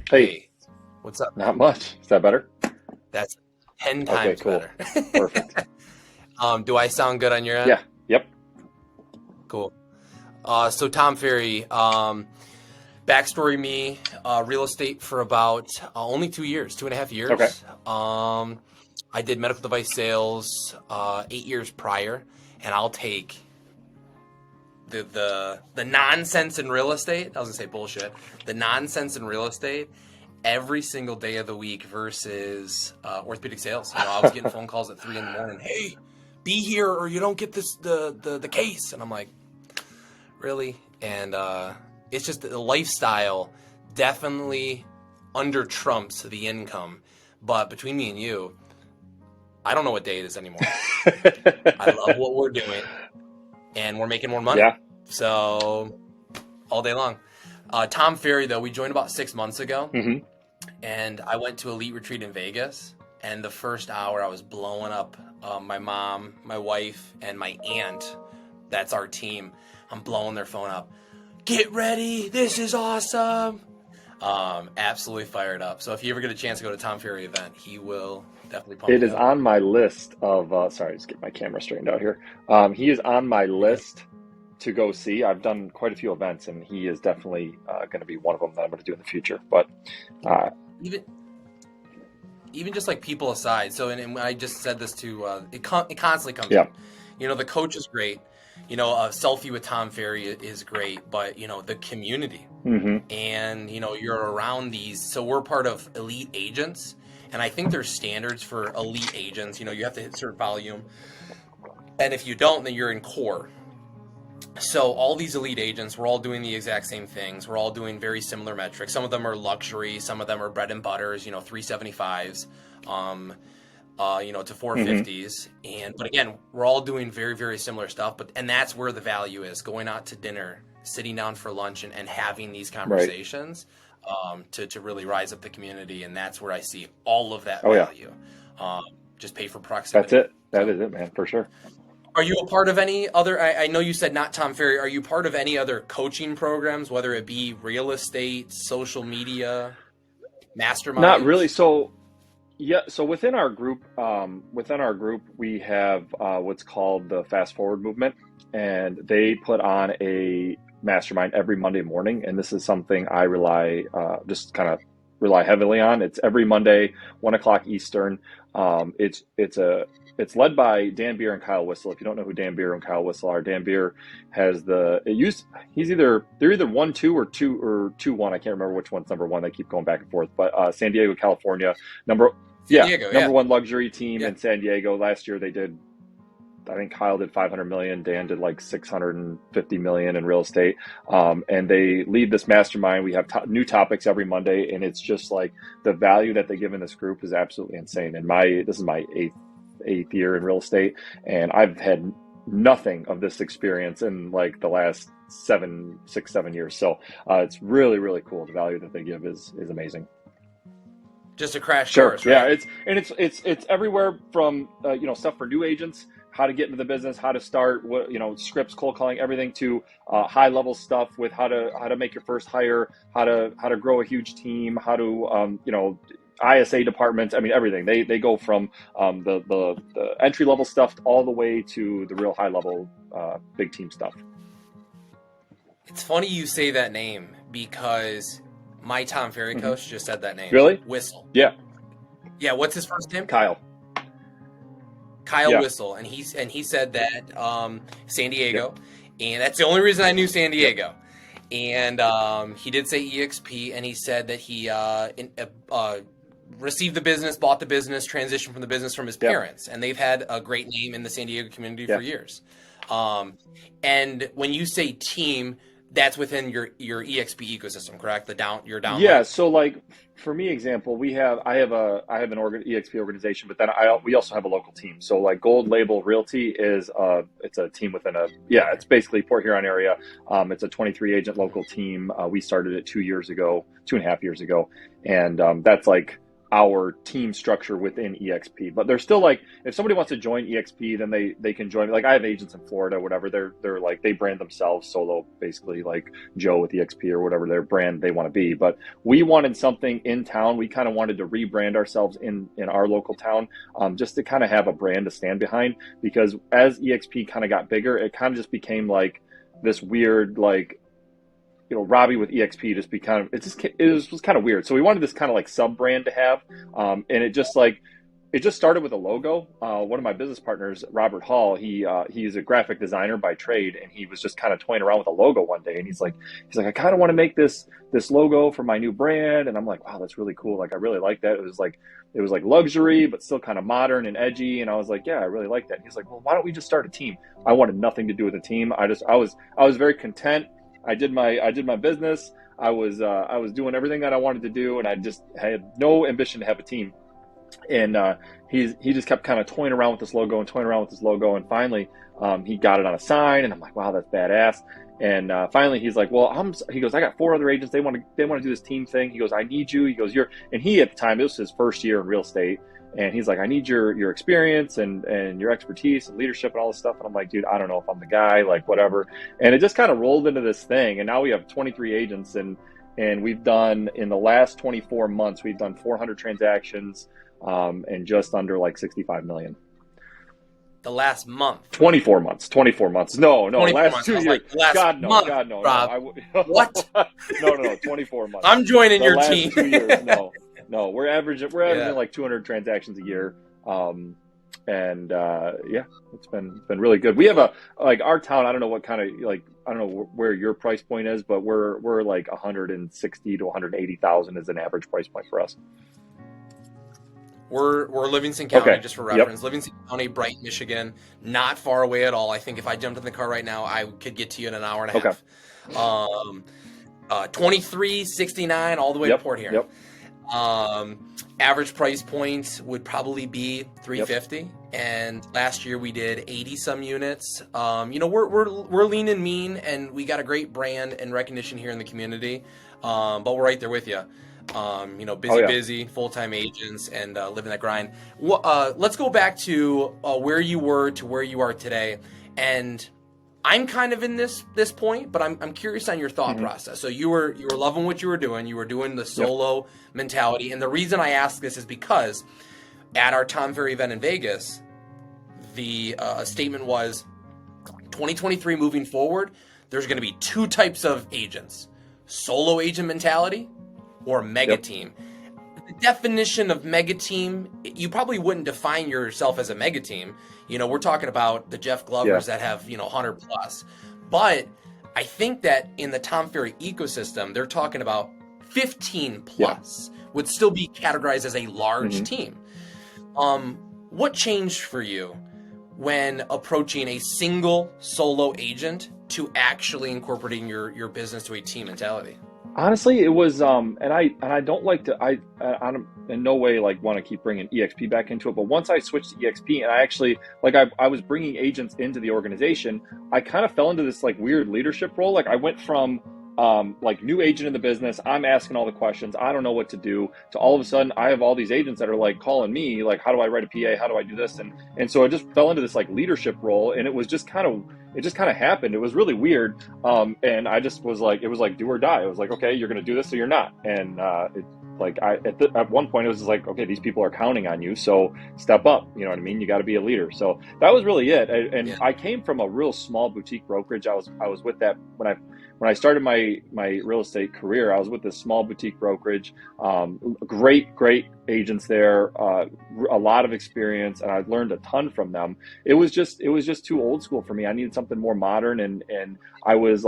Hey, What's up? not much. Is that better? That's 10 Okay, times cool. better. Perfect. Do I sound good on your end? Yeah. Yep. Cool. So Tom Ferry, backstory me, real estate for about only 2 years, 2.5 years. Okay. I did medical device sales 8 years prior, and I'll take the nonsense in real estate. I was gonna say bullshit. The nonsense in real estate every single day of the week versus orthopedic sales. You know, I was getting phone calls at 3 a.m. Hey, be here or you don't get the case. And I'm like, really? And it's just the lifestyle definitely under trumps the income. But between me and you, I don't know what day it is anymore. I love what we're doing, and we're making more money. Yeah. So all day long. Tom Ferry, though, we joined about 6 months ago, Mm-hmm. and I went to Elite Retreat in Vegas. And the first hour, I was blowing up my mom, my wife, and my aunt. That's our team. I'm blowing their phone up. Get ready. This is awesome. Absolutely fired up. So if you ever get a chance to go to Tom Ferry event, he will definitely pump It you is up. on my list of, sorry, just get my camera straightened out here. He is on my list to go see. I've done quite a few events, and he is definitely going to be one of them that I'm going to do in the future. But Even just like people aside. So, and I just said this to, it constantly comes Yeah. up. You know, the coach is great. You know, a selfie with Tom Ferry is great, but you know, the community mm-hmm. and, you know, you're around these. So we're part of elite agents. And I think there's standards for elite agents. You know, you have to hit certain volume. And if you don't, then you're in core. So all these elite agents, we're all doing the exact same things. We're all doing very similar metrics. Some of them are luxury. Some of them are bread and butters, you know, 375s, you know, to 450s. But again, we're all doing very, very similar stuff. And that's where the value is, going out to dinner, sitting down for lunch and having these conversations. To really rise up the community, and that's where I see all of that value. Just pay for proximity. That's it. That is it, man, for sure. Are you a part of any other, I know you said not Tom Ferry, are you part of any other coaching programs, whether it be real estate, social media, masterminds? Not really. So within our group, we have what's called the Fast Forward movement, and they put on a mastermind every Monday morning, and this is something I rely heavily on. It's every Monday, 1:00 Eastern. It's led by Dan Beer and Kyle Whistle. If you don't know who Dan Beer and Kyle Whistle are, Dan Beer has they're either 1-2 or 2-1. I can't remember which one's number one. They keep going back and forth. But San Diego, California, number one luxury team in San Diego. Last year they did, I think Kyle did 500 million. Dan did like 650 million in real estate. And they lead this mastermind. We have new topics every Monday, and it's just like the value that they give in this group is absolutely insane. And this is my eighth year in real estate, and I've had nothing of this experience in like the last 7 years. So it's really, really cool. The value that they give is amazing. Just a crash course, right? Yeah, it's everywhere from stuff for new agents, how to get into the business, how to start, scripts, cold calling, everything to high level stuff with how to make your first hire, how to grow a huge team, how to ISA departments. I mean, everything. They go from the entry level stuff all the way to the real high level big team stuff. It's funny you say that name because my Tom Ferry coach just said that name. Really? Whistle. Yeah. Yeah. What's his first name? Kyle Whistle, and he said that San Diego, and that's the only reason I knew San Diego. And he did say EXP, and he said that he received the business, bought the business, transitioned from the business from his parents, and they've had a great name in the San Diego community for years. And when you say team, that's within your EXP ecosystem, correct? Your downline. Yeah. So like for me, example, I have an EXP organization, but then we also have a local team. So like Gold Label Realty is it's a team within it's basically Port Huron area. It's a 23 agent local team. We started it 2.5 years ago, and that's like our team structure within EXP. But they're still like, if somebody wants to join EXP, then they can join. Like I have agents in Florida, whatever. They're like, they brand themselves solo, basically like Joe with EXP or whatever their brand they want to be. But we wanted something in town. We kind of wanted to rebrand ourselves in our local town, just to kind of have a brand to stand behind, because as EXP kind of got bigger, it kind of just became like this weird, like, Robbie with EXP just was kind of weird. So we wanted this kind of like sub brand to have. And it just started with a logo. One of my business partners, Robert Hall, he's a graphic designer by trade, and he was just kind of toying around with a logo one day. And he's like, I kind of want to make this logo for my new brand. And I'm like, wow, that's really cool. Like, I really like that. It was like luxury, but still kind of modern and edgy. And I was like, yeah, I really like that. And he's like, well, why don't we just start a team? I wanted nothing to do with a team. I was very content. I did my business. I was doing everything that I wanted to do, and I just had no ambition to have a team. And he just kept kind of toying around with this logo, and finally he got it on a sign, and I'm like, wow, that's badass. And finally he's like, well, he goes, I got 4 other agents. They want to do this team thing. He goes, I need you. He goes, and he at the time, it was his first year in real estate. And he's like, I need your experience and your expertise and leadership and all this stuff. And I'm like, dude, I don't know if I'm the guy, like whatever. And it just kind of rolled into this thing. And now we have 23 agents, and we've done, in the last 24 months, we've done 400 transactions, and just under like 65 million. The last month. 24 months. No, last months. 2 years. Like, God, no, month, God, no. Rob. No, What? No, 24 months. I'm joining your last team. 2 years, no, we're averaging like 200 transactions a year. It's been really good. We have our town, I don't know what kind of, like, I don't know where your price point is, but we're like 160 to 180,000 is an average price point for us. We're Livingston County, okay. Just for reference. Yep. Livingston County, Brighton, Michigan, not far away at all. I think if I jumped in the car right now, I could get to you in an hour and a half. 2369 all the way to Port Huron. Yep. Average price point would probably be 350. Yep. And last year we did 80 some units. We're lean and mean, and we got a great brand and recognition here in the community. But we're right there with you. Busy, full-time agents, and living that grind. Let's go back to where you were to where you are today. And I'm kind of in this point, but I'm curious on your thought process. So you were loving what you were doing. You were doing the solo mentality. And the reason I ask this is because at our Tom Ferry event in Vegas, the statement was 2023 moving forward, there's going to be 2 types of agents: solo agent mentality or mega team. The definition of mega team, you probably wouldn't define yourself as a mega team. We're talking about the Jeff Glovers that have, 100 plus. But I think that in the Tom Ferry ecosystem, they're talking about 15 plus would still be categorized as a large team. What changed for you when approaching a single solo agent to actually incorporating your business to a team mentality? Honestly, it was, and I don't like to, I don't in no way like want to keep bringing EXP back into it. But once I switched to EXP, and I actually, like, I was bringing agents into the organization, I kind of fell into this like weird leadership role. Like I went from like new agent in the business, I'm asking all the questions, I don't know what to do, to all of a sudden I have all these agents that are like calling me, like, how do I write a PA? How do I do this? And so I just fell into this like leadership role, and it was just kind of, it just kind of happened. It was really weird. And I just was like, it was like do or die. It was like, okay, you're going to do this or you're not. And at one point it was just like, okay, these people are counting on you, so step up. You know what I mean? You got to be a leader. So that was really it. And I came from a real small boutique brokerage. I was with that when I started my real estate career. I was with this small boutique brokerage, great agents there, a lot of experience, and I learned a ton from them. It was just too old school for me. I needed something more modern, and I was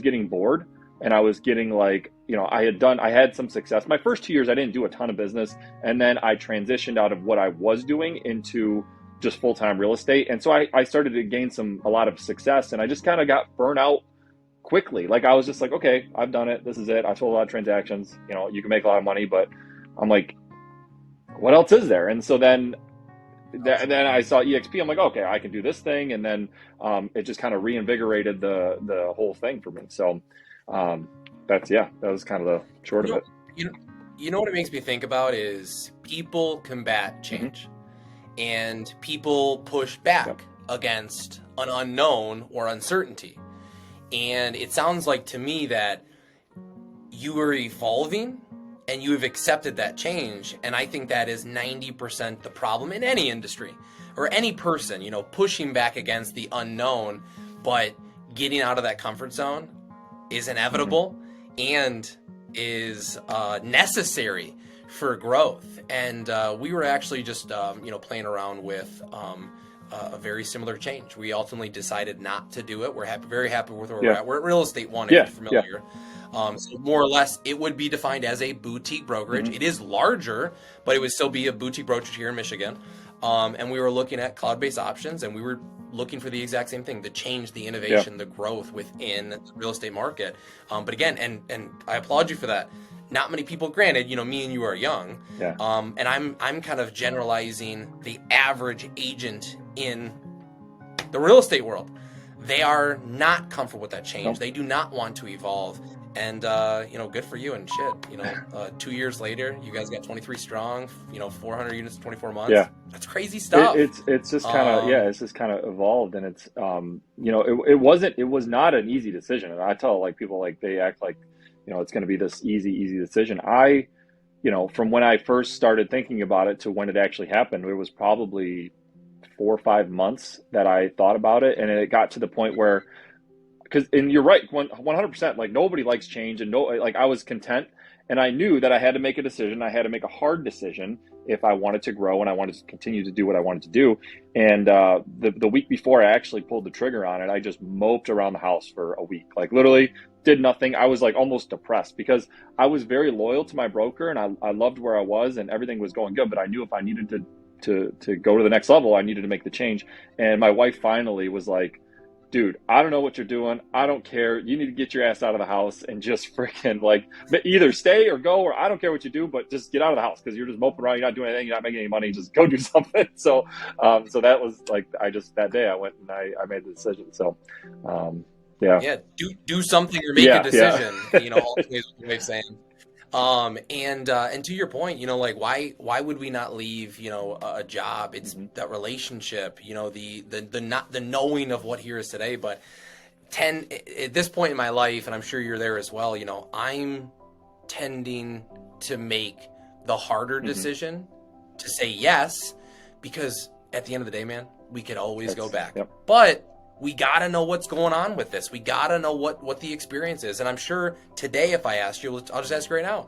getting bored, and I was getting like, I had some success. My first 2 years, I didn't do a ton of business, and then I transitioned out of what I was doing into just full-time real estate. And so I started to gain a lot of success, and I just kind of got burnt out quickly. Like I was just like, okay, I've done it. This is it. I sold a lot of transactions. You know, you can make a lot of money, but I'm like, what else is there? And so then I saw EXP. I'm like, okay, I can do this thing, and then it just kind of reinvigorated the whole thing for me. So that was kind of the short of it. You know what it makes me think about is people combat change, and people push back against an unknown or uncertainty. And it sounds like to me that you are evolving and you have accepted that change. And I think that is 90% the problem in any industry or any person, you know, pushing back against the unknown, but getting out of that comfort zone is inevitable and is necessary for growth. And we were actually just, playing around with a very similar change. We ultimately decided not to do it. We're very happy with where we're at. We're at Real Estate One, if you're familiar. So more or less, it would be defined as a boutique brokerage. It is larger, but it would still be a boutique brokerage here in Michigan. And we were looking at cloud-based options, and we were looking for the exact same thing, the change, the innovation, the growth within the real estate market. But again, and I applaud you for that. Not many people, granted, you know, me and you are young, and I'm kind of generalizing the average agent in the real estate world. They are not comfortable with that change. They do not want to evolve. And, good for you and shit. 2 years later, you guys got 23 strong, 400 units in 24 months. Yeah. That's crazy stuff. It's just kind of, it's just kind of evolved. And it's, it was not an easy decision. And I tell like people, like they act like, it's going to be this easy decision. From when I first started thinking about it to when it actually happened, it was probably 4 or 5 months that I thought about it. And it got to the point where, and you're right, 100%, like nobody likes change, and I was content, and I knew that I had to make a decision. I had to make a hard decision if I wanted to grow and I wanted to continue to do what I wanted to do. And the week before I actually pulled the trigger on it, I just moped around the house for a week, like literally did nothing. I was like almost depressed because I was very loyal to my broker, and I loved where I was and everything was going good, but I knew if I needed to go to the next level, I needed to make the change. And my wife finally was like, dude, I don't know what you're doing. I don't care. You need to get your ass out of the house and just freaking like either stay or go, or I don't care what you do, but just get out of the house because you're just moping around. You're not doing anything. You're not making any money. Just go do something. So that was like, that day I went and I made the decision. So, do something or make a decision, ultimately is what you're saying. And to your point, why would we not leave, a job? It's that relationship, the knowing of what here is today. But at this point in my life, and I'm sure you're there as well, I'm tending to make the harder decision to say yes, because at the end of the day, man, we could always go back, but we got to know what's going on with this. We got to know what the experience is. And I'm sure today, if I asked you, I'll just ask you right now,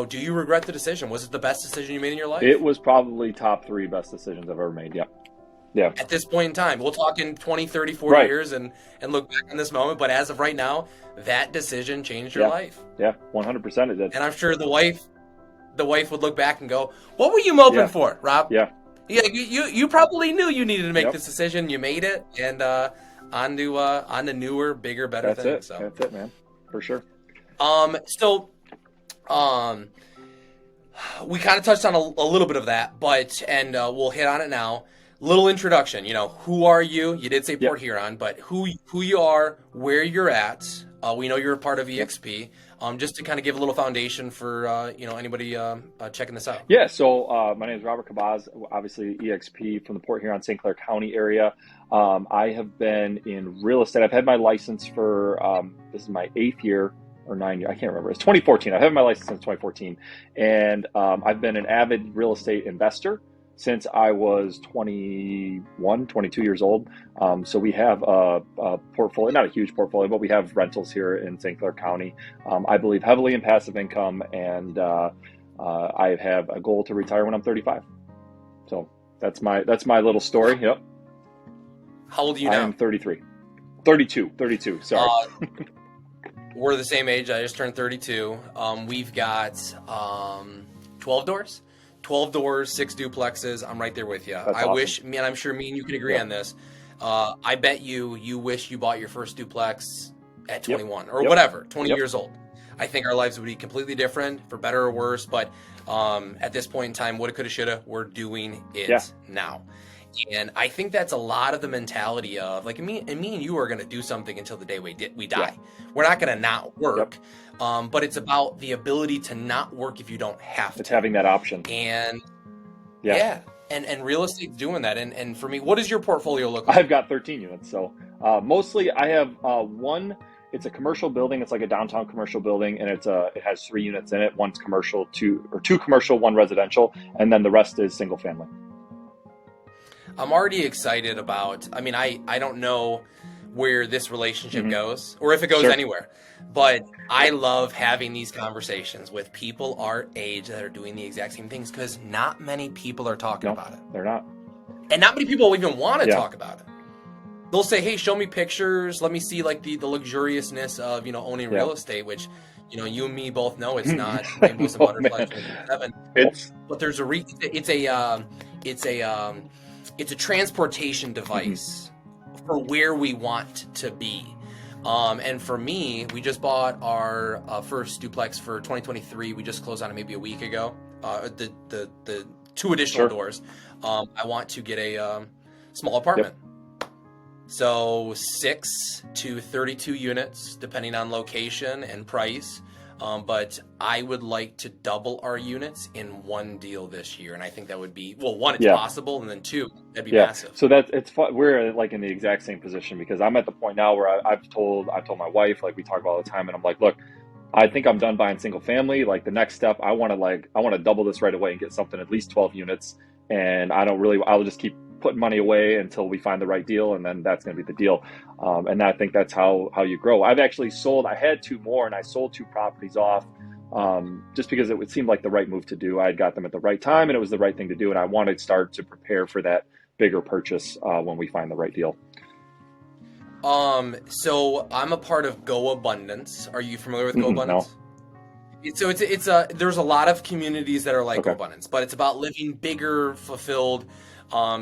do you regret the decision? Was it the best decision you made in your life? It was probably top 3 best decisions I've ever made. Yeah. At this point in time, we'll talk in 20, 30, 40 years and look back on this moment. But as of right now, that decision changed your life. Yeah, 100% it did. And I'm sure the wife would look back and go, what were you moping for, Rob? Yeah. Yeah, you probably knew you needed to make this decision. You made it. And, on to newer, bigger, better things. So that's it, man, for sure. We kind of touched on a little bit of that, but we'll hit on it now. Little introduction. Who are you? You did say Port Huron, but who you are, where you're at. We know you're a part of EXP. Just to kind of give a little foundation for anybody checking this out. Yeah. So my name is Robert Khabbaz, obviously EXP from the Port Huron, St. Clair County area. I have been in real estate. I've had my license for this is my 8th year or 9th year. I can't remember. It's 2014. I've had my license since 2014, and I've been an avid real estate investor since I was 21, 22 years old. So we have a portfolio, not a huge portfolio, but we have rentals here in St. Clair County. I believe heavily in passive income, and I have a goal to retire when I'm 35. So that's my little story. Yep. How old are you now? I am 33. 32, sorry. We're the same age. I just turned 32. We've got 12 doors. 12 doors, 6 duplexes. I'm right there with you. That's awesome. Wish, I'm sure me and you can agree on this. I bet you wish you bought your first duplex at 21 or whatever, 20 years old. I think our lives would be completely different, for better or worse. But at this point in time, woulda, coulda, shoulda, we're doing it now. And I think that's a lot of the mentality of like me and you are going to do something until the day we die. We're not going to not work, but it's about the ability to not work if you don't have to. It's having that option. And and real estate's doing that. And for me, what does your portfolio look like? I've got 13 units. So mostly I have one. It's a commercial building. It's like a downtown commercial building, and it has 3 units in it. One's commercial, 2 commercial, 1 residential, and then the rest is single family. I'm already excited about, I mean, I don't know where this relationship goes or if it goes anywhere, but I love having these conversations with people our age that are doing the exact same things, because not many people are talking about it. They're not. And not many people even want to talk about it. They'll say, hey, show me pictures. Let me see like the luxuriousness of, owning real estate, which, you and me both know it's not rainbows and butterflies. But there's it's a transportation device for where we want to be. And for me, we just bought our first duplex for 2023. We just closed on it maybe a week ago. The 2 additional doors. I want to get a small apartment. So 6 to 32 units, depending on location and price. But I would like to double our units in one deal this year. And I think that would be, well, 1, it's possible. And then 2, that'd be massive. So it's fun. We're like in the exact same position, because I'm at the point now where I've told my wife, like we talk about all the time, and I'm like, look, I think I'm done buying single family. Like the next step, I want to double this right away and get something at least 12 units. And I'll just keep putting money away until we find the right deal, and then that's going to be the deal. And I think that's how you grow. I've actually sold. I had 2 more, and I sold 2 properties off just because it would seem like the right move to do. I had got them at the right time, and it was the right thing to do. And I wanted to start to prepare for that bigger purchase when we find the right deal. So I'm a part of Go Abundance. Are you familiar with Go Abundance? No. So there's a lot of communities that are like Go Abundance, but it's about living bigger, fulfilled,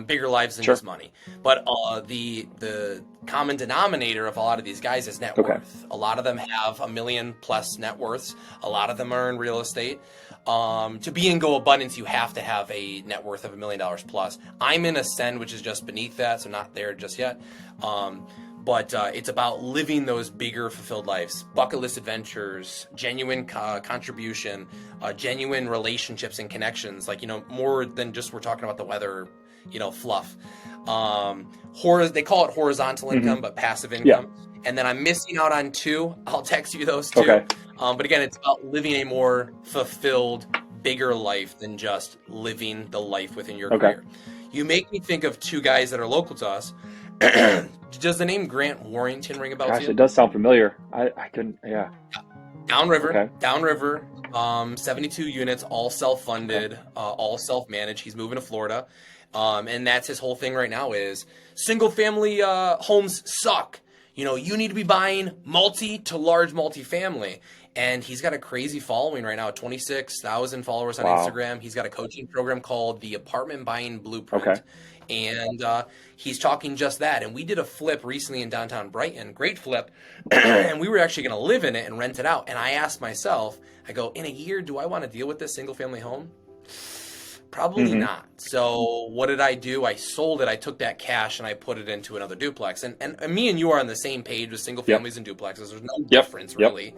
bigger lives than just money. But the common denominator of a lot of these guys is net worth. A lot of them have $1 million plus net worths. A lot of them are in real estate. To be in Go Abundance, you have to have a net worth of $1 million plus. I'm in Ascend, which is just beneath that, so not there just yet. But it's about living those bigger, fulfilled lives, bucket list adventures, genuine contribution, genuine relationships and connections. Like, more than just we're talking about the weather, fluff. They call it horizontal income, but passive income. And then I'm missing out on 2. I'll text you those 2. But again, it's about living a more fulfilled, bigger life than just living the life within your career. You make me think of 2 guys that are local to us. Does the name Grant Warrington ring a bell to you? It does sound familiar. I couldn't, Downriver, 72 units, all self-funded, all self-managed. He's moving to Florida. And that's his whole thing right now is single-family homes suck. You need to be buying multi to large multifamily. And he's got a crazy following right now, 26,000 followers on Instagram. He's got a coaching program called the Apartment Buying Blueprint. And he's talking just that. And we did a flip recently in downtown Brighton, great flip. And we were actually going to live in it and rent it out. And I asked myself, I go, in a year, do I want to deal with this single family home? Probably not. So what did I do? I sold it. I took that cash and I put it into another duplex. And me and you are on the same page with single families and duplexes. There's no difference really.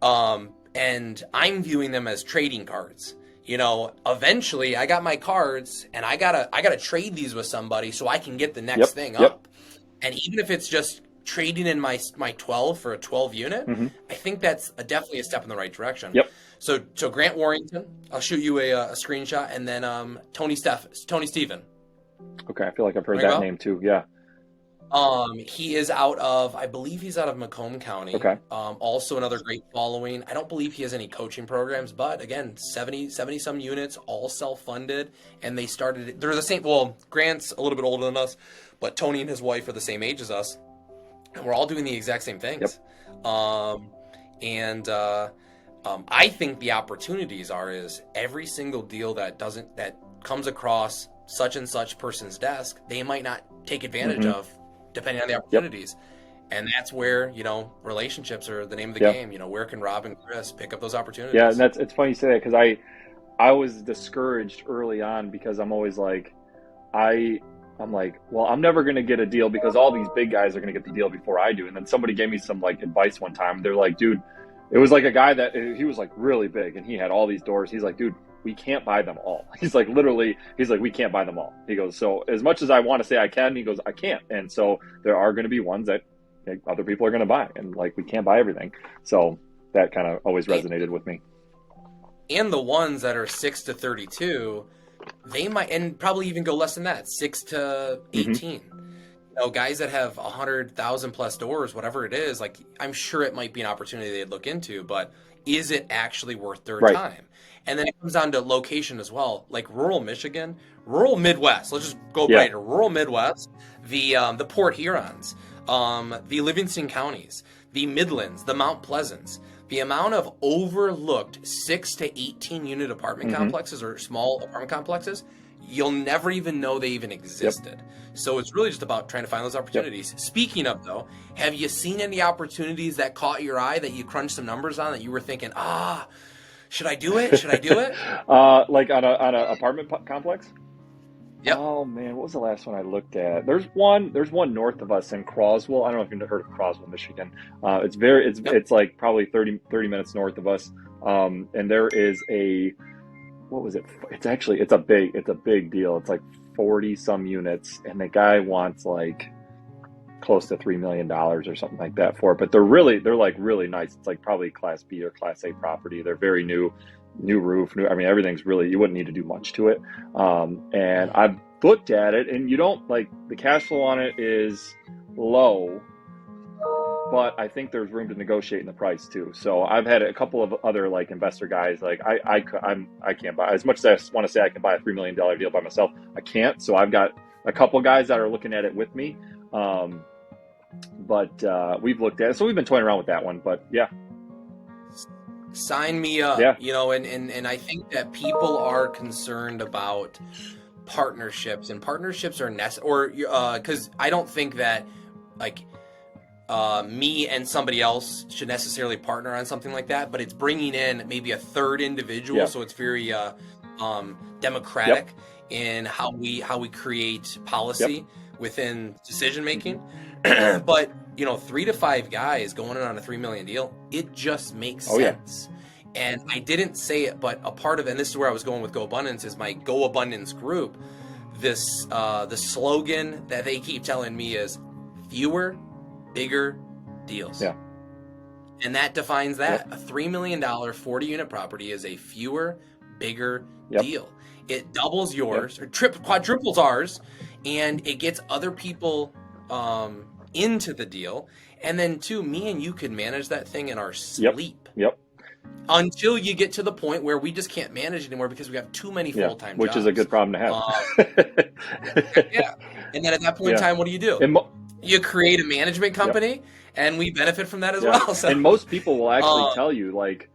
And I'm viewing them as trading cards. Eventually I got my cards and I gotta trade these with somebody so I can get the next thing up. And even if it's just trading in my 12 for a 12 unit, I think that's definitely a step in the right direction. So Grant Warrington, I'll shoot you a screenshot, and then Tony Steven. Okay, I feel like I've heard that name too. He is I believe he's out of Macomb County. Also another great following. I don't believe he has any coaching programs, but again, 70 some units, all self-funded, and they're the same. Well, Grant's a little bit older than us, but Tony and his wife are the same age as us, and we're all doing the exact same things. I think the opportunities is every single deal that comes across such and such person's desk, they might not take advantage of, depending on the opportunities. And that's where, relationships are the name of the Yeah. game. Where can Rob and Chris pick up those opportunities? Yeah, and it's funny you say that, because I was discouraged early on, because I'm always like, I'm like, well, I'm never going to get a deal because all these big guys are going to get the deal before I do. And then somebody gave me some like advice one time. They're like, dude, it was like a guy that he was like really big and he had all these doors. He's like, dude, we can't buy them all. He's like, literally, he's like, we can't buy them all. He goes, so as much as I want to say I can, he goes, I can't. And so there are going to be ones that other people are going to buy, and like, we can't buy everything. So that kind of always resonated with me. And the ones that are 6 to 32, they might, and probably even go less than that, 6 to 18. Guys that have 100,000 plus doors, whatever it is, like, I'm sure it might be an opportunity they'd look into, but is it actually worth their time? And then it comes down to location as well, like rural Michigan, rural Midwest. Let's just go right to rural Midwest, the Port Hurons, the Livingston counties, the Midlands, the Mount Pleasants. The amount of overlooked 6 to 18 unit apartment complexes or small apartment complexes, you'll never even know they even existed. So it's really just about trying to find those opportunities. Speaking of, though, have you seen any opportunities that caught your eye that you crunched some numbers on that you were thinking, should I do it? Should I do it? Like on a apartment complex? Yep. Oh man, what was the last one I looked at? There's one north of us in Croswell. I don't know if you've heard of Croswell, Michigan. It's like probably 30 minutes north of us. And there is what was it? It's a big deal. It's like 40 some units, and the guy wants like close to $3 million or something like that for it. But they're like really nice. It's like probably Class B or Class A property. They're very new roof, everything's really, you wouldn't need to do much to it. And I've looked at it, and you don't, like, the cash flow on it is low, but I think there's room to negotiate in the price too. So I've had a couple of other like investor guys, like I can't buy, as much as I want to say I can buy a $3 million deal by myself, I can't. So I've got a couple guys that are looking at it with me. But we've looked at it, so we've been toying around with that one, but yeah. Sign me up. And I think that people are concerned about partnerships, and partnerships are necessary, or because I don't think that like me and somebody else should necessarily partner on something like that, but it's bringing in maybe a third individual, so it's very democratic in how we create policy within decision making. But 3 to 5 guys going in on a $3 million deal, it just makes sense. And I didn't say it, but a part of it, and this is where I was going with Go Abundance, is my Go Abundance group. This the slogan that they keep telling me is fewer, bigger deals. And that defines that. A $3 million 40-unit property is a fewer, bigger deal. It doubles yours, or quadruples ours, and it gets other people into the deal. And then, too, me and you can manage that thing in our sleep. Until you get to the point where we just can't manage it anymore because we have too many full-time jobs. Which is a good problem to have. And then at that point in time, what do? You create a management company, and we benefit from that as well. So. And most people will actually tell you, like,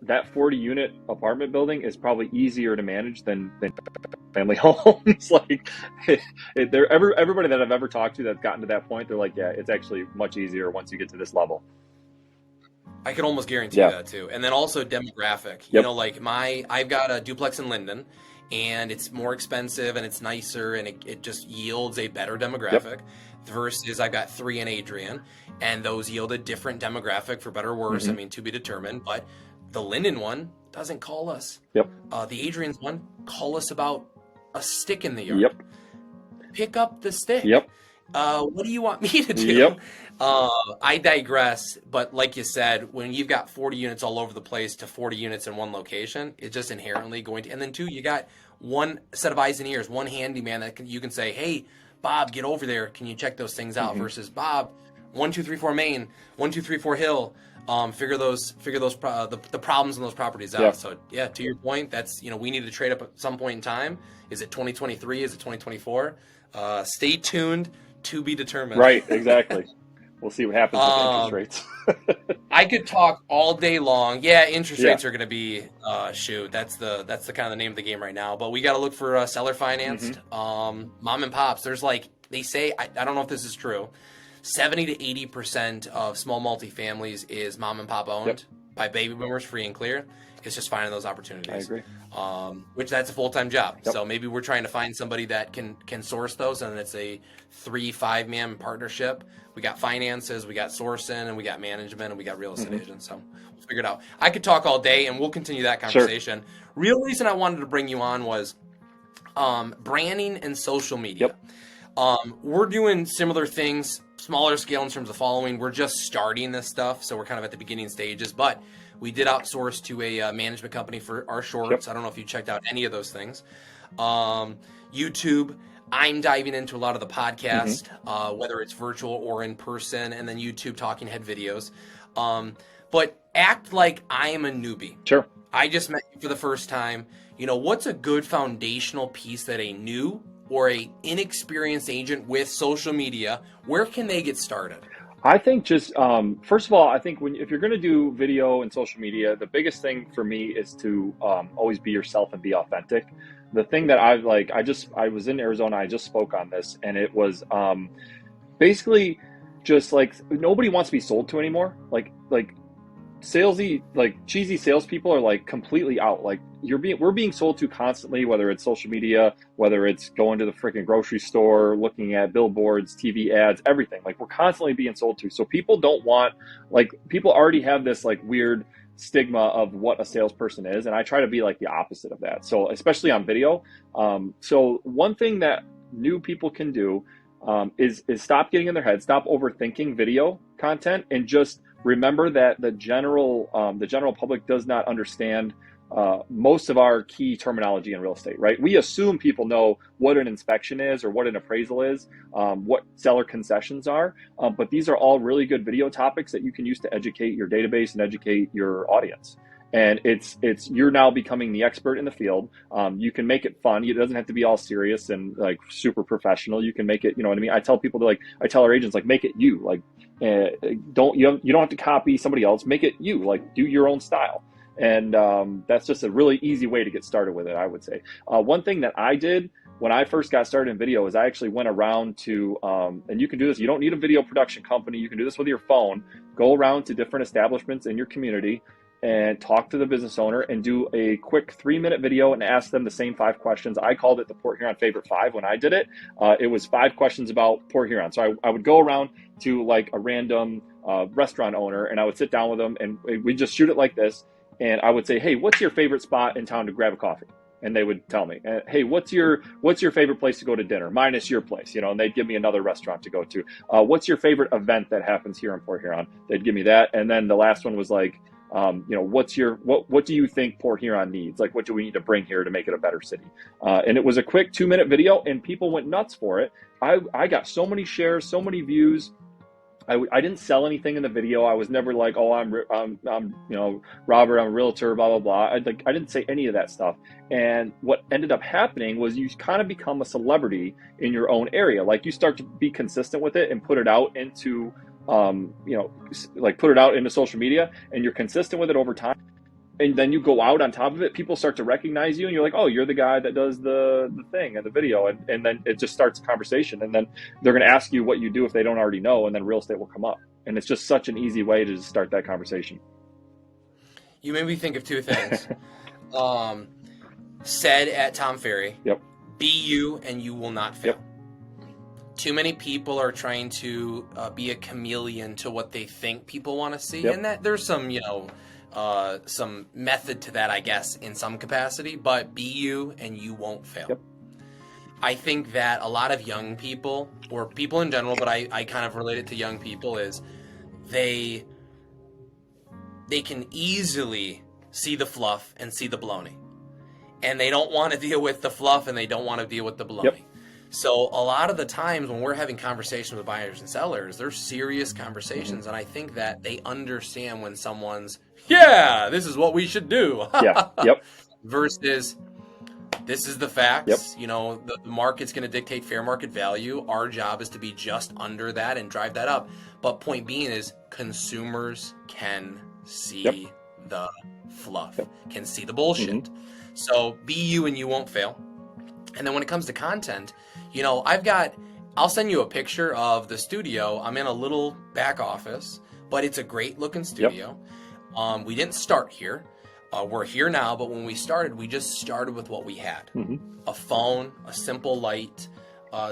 that 40-unit apartment building is probably easier to manage than family homes. Like, everybody that I've ever talked to that's gotten to that point, they're like, yeah, it's actually much easier once you get to this level. I can almost guarantee that too. And then also demographic. Like I've got a duplex in Linden, and it's more expensive and it's nicer, and it just yields a better demographic versus I've got 3 in Adrian, and those yield a different demographic, for better or worse. I mean, to be determined, but the Linden one doesn't call us. The Adrian's one call us about a stick in the yard. Pick up the stick. What do you want me to do? I digress, but like you said, when you've got 40 units all over the place to 40 units in one location, it's just inherently going to, and then 2, you got one set of eyes and ears, one handyman that you can say, hey, Bob, get over there. Can you check those things out? Versus Bob, 1234 Main, 1234 Hill. Figure those the problems in those properties out. So to your point, that's, we need to trade up at some point in time. Is it 2023? Is it 2024? Stay tuned, to be determined. Right, exactly. We'll see what happens with interest rates. I could talk all day long. Yeah, interest rates are going to be that's the kind of the name of the game right now. But we got to look for seller financed, mom and pops. There's like, they say, I don't know if this is true. 70 to 80% of small multifamilies is mom and pop owned by baby boomers, free and clear. It's just finding those opportunities. I agree. Which that's a full-time job. Yep. So maybe we're trying to find somebody that can source those, and it's a 3-5 man partnership. We got finances, we got sourcing, and we got management, and we got real estate agents. So we'll figure it out. I could talk all day, and we'll continue that conversation. Sure. Real reason I wanted to bring you on was branding and social media. We're doing similar things, smaller scale in terms of following. We're just starting this stuff, so we're kind of at the beginning stages, but we did outsource to a management company for our shorts. I don't know if you checked out any of those things. YouTube, I'm diving into a lot of the podcast, whether it's virtual or in person, and then YouTube talking head videos. But act like I am a newbie. Sure. I just met you for the first time. You know, what's a good foundational piece that a new or a inexperienced agent with social media, where can they get started? I think just, first of all, I think if you're going to do video and social media, the biggest thing for me is to always be yourself and be authentic. The thing that I was in Arizona, I just spoke on this, and it was basically just like, nobody wants to be sold to anymore. Like salesy, like cheesy salespeople are like completely out. Like we're being sold to constantly, whether it's social media, whether it's going to the freaking grocery store, looking at billboards, TV ads, everything. Like we're constantly being sold to. So people don't want, like people already have this like weird stigma of what a salesperson is. And I try to be like the opposite of that. So especially on video. So one thing that new people can do is stop getting in their head, stop overthinking video content, and just remember that the general public does not understand most of our key terminology in real estate, right? We assume people know what an inspection is or what an appraisal is, what seller concessions are, but these are all really good video topics that you can use to educate your database and educate your audience. And it's you're now becoming the expert in the field. You can make it fun. It doesn't have to be all serious and like super professional. You can make it, you know what I mean? I tell our agents, like, make it you. Like, you don't have to copy somebody else. Make it you. Like, do your own style. And that's just a really easy way to get started with it, I would say. One thing that I did when I first got started in video is I actually went around to, and you can do this, you don't need a video production company. You can do this with your phone. Go around to different establishments in your community and talk to the business owner and do a quick 3-minute video and ask them the same 5 questions. I called it the Port Huron Favorite 5 when I did it. It was 5 questions about Port Huron. So I would go around to like a random restaurant owner, and I would sit down with them, and we'd just shoot it like this. And I would say, hey, what's your favorite spot in town to grab a coffee? And they would tell me, hey, what's your favorite place to go to dinner, minus your place, you know, and they'd give me another restaurant to go to. What's your favorite event that happens here in Port Huron? They'd give me that. And then the last one was like, you know, what do you think Port Huron needs? Like, what do we need to bring here to make it a better city? And it was a quick 2-minute video, and people went nuts for it. I got so many shares, so many views. I didn't sell anything in the video. I was never like, oh, I'm you know, Robert, I'm a realtor, blah, blah, blah. I didn't say any of that stuff. And what ended up happening was you kind of become a celebrity in your own area. Like, you start to be consistent with it and put it out into, you know, like put it out into social media, and you're consistent with it over time. And then you go out on top of it, people start to recognize you, and you're like, oh, you're the guy that does the thing and the video. And then it just starts a conversation. And then they're going to ask you what you do if they don't already know. And then real estate will come up. And it's just such an easy way to just start that conversation. You made me think of 2 things. Said at Tom Ferry, be you and you will not fail. Too many people are trying to be a chameleon to what they think people want to see. And that there's some, you know, some method to that, I guess, in some capacity, but be you and you won't fail. I think that a lot of young people, or people in general, but I kind of relate it to young people, is they can easily see the fluff and see the baloney. And they don't want to deal with the fluff, and they don't want to deal with the baloney. So a lot of the times when we're having conversations with buyers and sellers, they're serious conversations. And I think that they understand when someone's, this is what we should do. Versus, this is the facts. You know, the market's going to dictate fair market value. Our job is to be just under that and drive that up. But point being is, consumers can see the fluff, can see the bullshit. So be you and you won't fail. And then when it comes to content, you know, I've got I'll send you a picture of the studio. I'm in a little back office, but it's a great looking studio. Yep. We didn't start here. We're here now, but when we started, we just started with what we had. A phone, a simple light,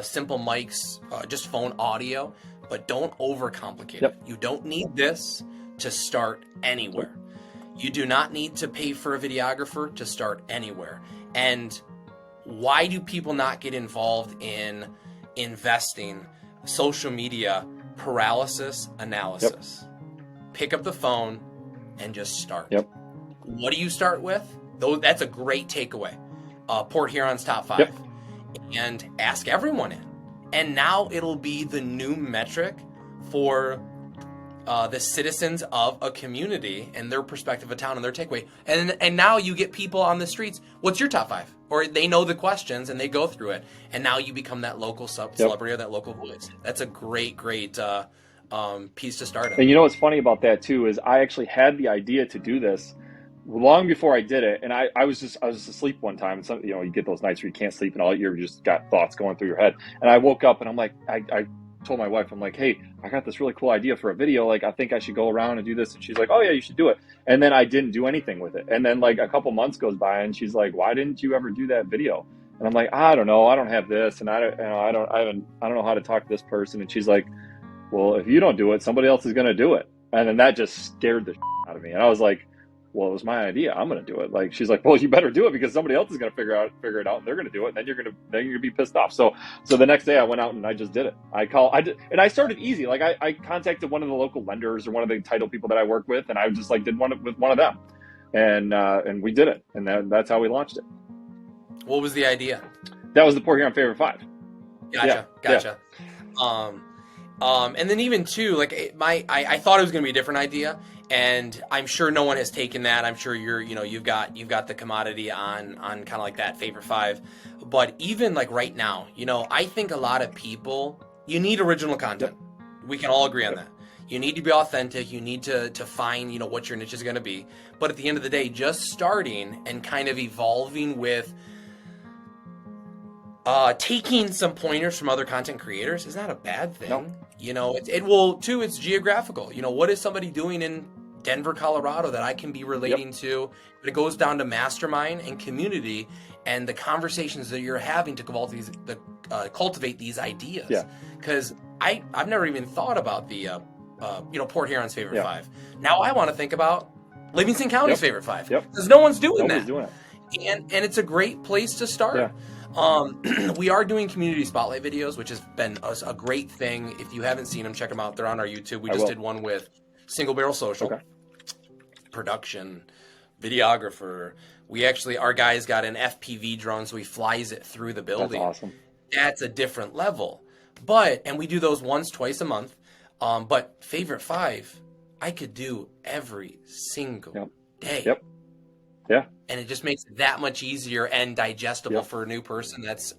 simple mics, just phone audio, but don't overcomplicate it. You don't need this to start anywhere. You do not need to pay for a videographer to start anywhere. And why do people not get involved in investing social media paralysis analysis? Pick up the phone and just start. What do you start with? Though that's a great takeaway. Port Huron's top 5. And ask everyone in. And now it'll be the new metric for the citizens of a community and their perspective of town and their takeaway. And now you get people on the streets, what's your top 5? Or they know the questions and they go through it. And now you become that local celebrity or that local voice. That's a great piece to start in. And you know what's funny about that too is I actually had the idea to do this long before I did it. And I was just asleep one time. And some, you get those nights where you can't sleep and all you just got thoughts going through your head. And I woke up and I'm like, I told my wife, I'm like, hey, I got this really cool idea for a video. Like, I think I should go around and do this. And she's like, oh yeah, you should do it. And then I didn't do anything with it. And then like a couple months goes by and she's like, why didn't you ever do that video? And I'm like, I don't know. I don't have this. And I don't know how to talk to this person. And she's like, well, if you don't do it, somebody else is going to do it. And then that just scared the out of me. And I was like, well, it was my idea. I'm going to do it. Like, she's like, well, you better do it because somebody else is going to figure it out and they're going to do it. And then you're going to be pissed off. So the next day I went out and I just did it. And I started easy. Like I contacted one of the local lenders or one of the title people that I work with. And I just like did one with one of them and we did it. And that's how we launched it. What was the idea? That was the Port Huron Favorite 5. Gotcha. Yeah. And then even too, like I thought it was going to be a different idea, and I'm sure no one has taken that. I'm sure you've got the commodity on kind of like that Favorite 5, but even like right now, I think a lot of people, you need original content. We can all agree on that. You need to be authentic. You need to find what your niche is going to be. But at the end of the day, just starting and kind of evolving with taking some pointers from other content creators is not a bad thing. Nope. It will too. It's geographical. What is somebody doing in Denver, Colorado that I can be relating to? But it goes down to mastermind and community and the conversations that you're having to cultivate these ideas. Yeah. Because I've never even thought about the Port Huron's Favorite 5. Now I want to think about Livingston County's Favorite 5 because no one's doing that. And it's a great place to start. Yeah. We are doing community spotlight videos, which has been a great thing. If you haven't seen them, check them out. They're on our YouTube. We just did one with Single Barrel Social, production, videographer. Our guy's got an FPV drone, so he flies it through the building. That's awesome. That's a different level. And we do those twice a month. But Favorite 5, I could do every single day. Yep. Yeah. And it just makes it that much easier and digestible for a new person that's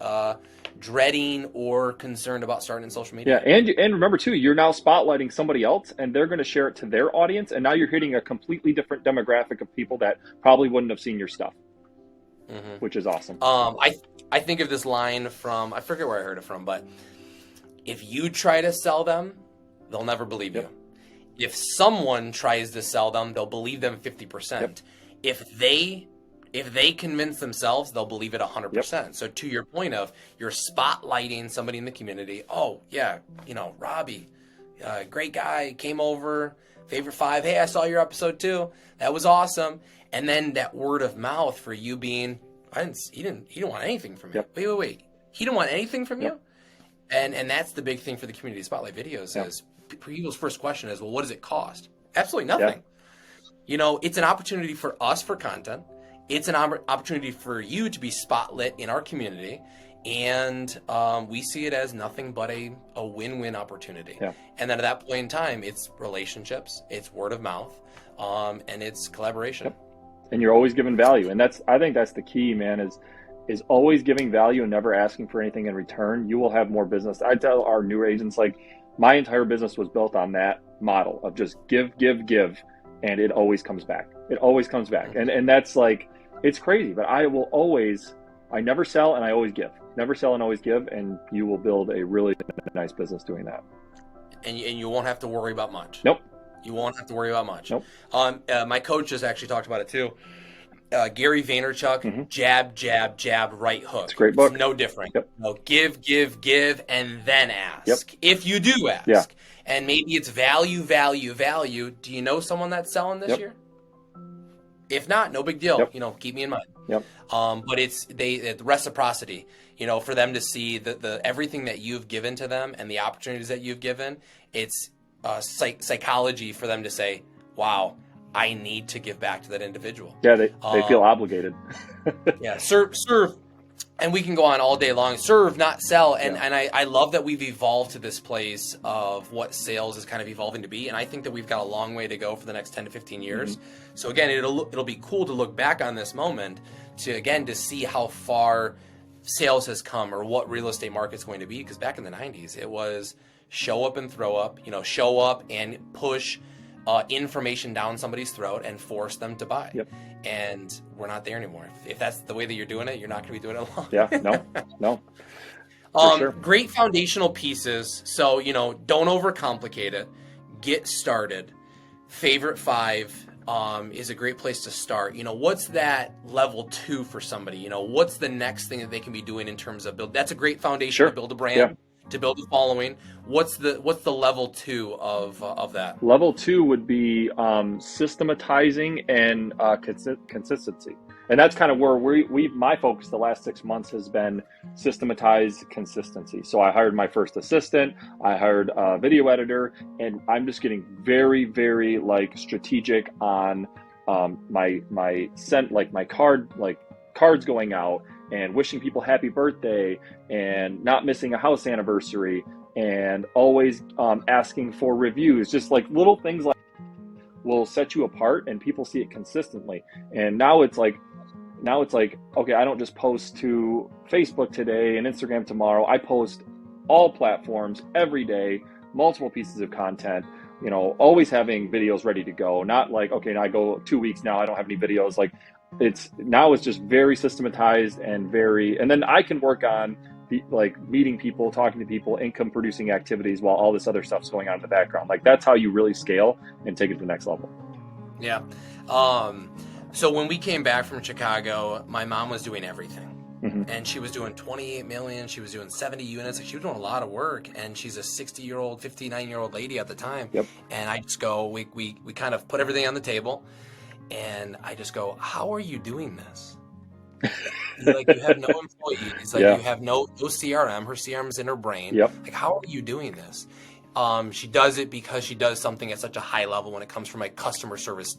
dreading or concerned about starting in social media. Yeah, and remember too, you're now spotlighting somebody else and they're going to share it to their audience. And now you're hitting a completely different demographic of people that probably wouldn't have seen your stuff, which is awesome. I think of this line from, I forget where I heard it from, but if you try to sell them, they'll never believe you. If someone tries to sell them, they'll believe them 50%. If they convince themselves, they'll believe it 100%. So to your point of you're spotlighting somebody in the community. Oh yeah, Robbie, great guy, came over, Favorite 5. Hey, I saw your episode too. That was awesome. And then that word of mouth for you being, he didn't want anything from you. Wait. He didn't want anything from you? And that's the big thing for the community spotlight videos is people's first question is, well, what does it cost? Absolutely nothing. It's an opportunity for us for content. It's an opportunity for you to be spotlit in our community. And we see it as nothing but a win-win opportunity. And then at that point in time, it's relationships, it's word of mouth, and it's collaboration. And you're always giving value. And I think that's the key, man, is always giving value and never asking for anything in return. You will have more business. I tell our newer agents, like, my entire business was built on that model of just give, and it always comes back. It always comes back. And that's like, it's crazy, but I will always I never sell and I always give. Never sell and always give, and you will build a really nice business doing that. And you won't have to worry about much. Nope. You won't have to worry about much. Nope. My coach just actually talked about it too. Gary Vaynerchuk, Mm-hmm. jab, jab, jab, right hook. It's a great book. It's no different. Yep. Give, and then ask. Yep. If you do ask. Yeah. And maybe it's value. Do you know someone that's selling this Yep. year? If not, no big deal. Yep. Keep me in mind. Yep. But it's the reciprocity, for them to see the everything that you've given to them and the opportunities that you've given. It's psychology for them to say, wow, I need to give back to that individual. Yeah, they feel obligated. Yeah, serve, and we can go on all day long. Serve, not sell. And I love that we've evolved to this place of what sales is kind of evolving to be. And I think that we've got a long way to go for the next 10 to 15 years. Mm-hmm. So again, it'll be cool to look back on this moment to see how far sales has come or what real estate market's going to be. Because back in the 90s, it was show up and throw up, show up and push information down somebody's throat and force them to buy. Yep. And we're not there anymore. If that's the way that you're doing it, you're not going to be doing it long. Yeah, no. For sure. Great foundational pieces. So, don't overcomplicate it. Get started. Favorite 5 is a great place to start. What's that level 2 for somebody? What's the next thing that they can be doing in terms of build? That's a great foundation to build a brand. Yeah. To build a following. What's the level 2 of that? Level 2 would be systematizing and consistency, and that's kind of where my focus the last 6 months has been systematize consistency. So I hired my first assistant, I hired a video editor, and I'm just getting very, very strategic on my cards going out and wishing people happy birthday and not missing a house anniversary and always asking for reviews. Just little things will set you apart and people see it consistently. And now it's like, okay, I don't just post to Facebook today and Instagram tomorrow. I post all platforms every day, multiple pieces of content, always having videos ready to go. Not okay, now I go 2 weeks now, I don't have any videos. It's just very systematized and then I can work on meeting people, talking to people, income producing activities while all this other stuff's going on in the background. That's how you really scale and take it to the next level. Yeah. So when we came back from Chicago, my mom was doing everything. Mm-hmm. And she was doing 28 million. She was doing 70 units. She was doing a lot of work. And she's a 60-year-old, 59-year-old lady at the time. Yep. And I just go, we kind of put everything on the table. And I just go, how are you doing this? You have no employees. You have no CRM. Her CRM is in her brain. Yep. How are you doing this? She does it because she does something at such a high level when it comes from a customer service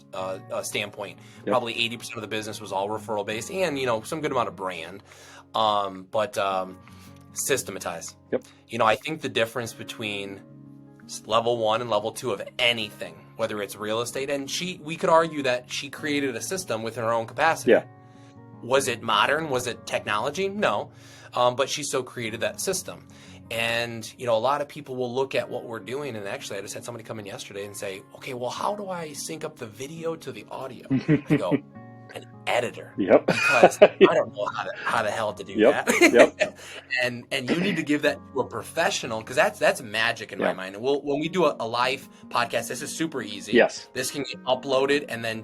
standpoint. Yep. Probably 80% of the business was all referral based and, some good amount of brand. But systematize. Yep. I think the difference between level 1 and level 2 of anything, whether it's real estate, and we could argue that she created a system within her own capacity. Yeah. Was it modern? Was it technology? No. But she so created that system. And, a lot of people will look at what we're doing. And actually, I just had somebody come in yesterday and say, okay, well, how do I sync up the video to the audio? I go, an editor. Yep. Because I don't know how the hell to do that. Yep. and you need to give that to a professional because that's magic in my mind. And when we do a live podcast, this is super easy. Yes. This can get uploaded and then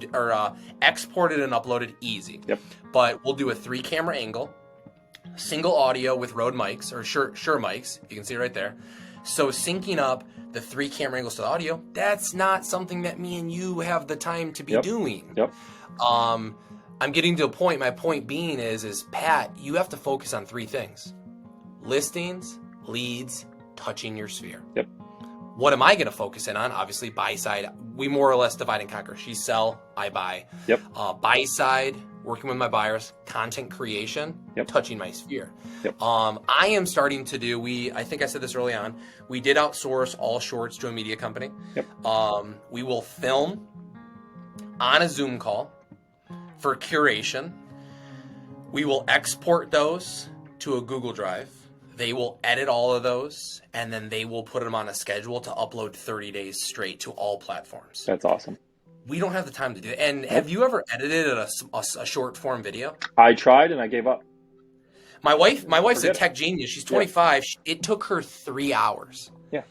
exported and uploaded easy. Yep. But we'll do a 3-camera angle, single audio with Rode mics or Shure mics. You can see it right there. So syncing up the 3-camera angles to the audio, that's not something that me and you have the time to be doing. Yep. I'm getting to a point. My point being is Pat, you have to focus on 3 things: listings, leads, touching your sphere. Yep. What am I going to focus in on? Obviously, buy side. We more or less divide and conquer. She sell, I buy. Yep. Buy side, working with my buyers, content creation, touching my sphere. Yep. I am starting to do. I think I said this early on. We did outsource all shorts to a media company. Yep. We will film on a Zoom call for curation. We will export those to a Google Drive. They will edit all of those, and then they will put them on a schedule to upload 30 days straight to all platforms. That's awesome. We don't have the time to do it. And have you ever edited a short form video? I tried and I gave up. My wife's a Forget tech genius. She's 25. It took her 3 hours. Yeah.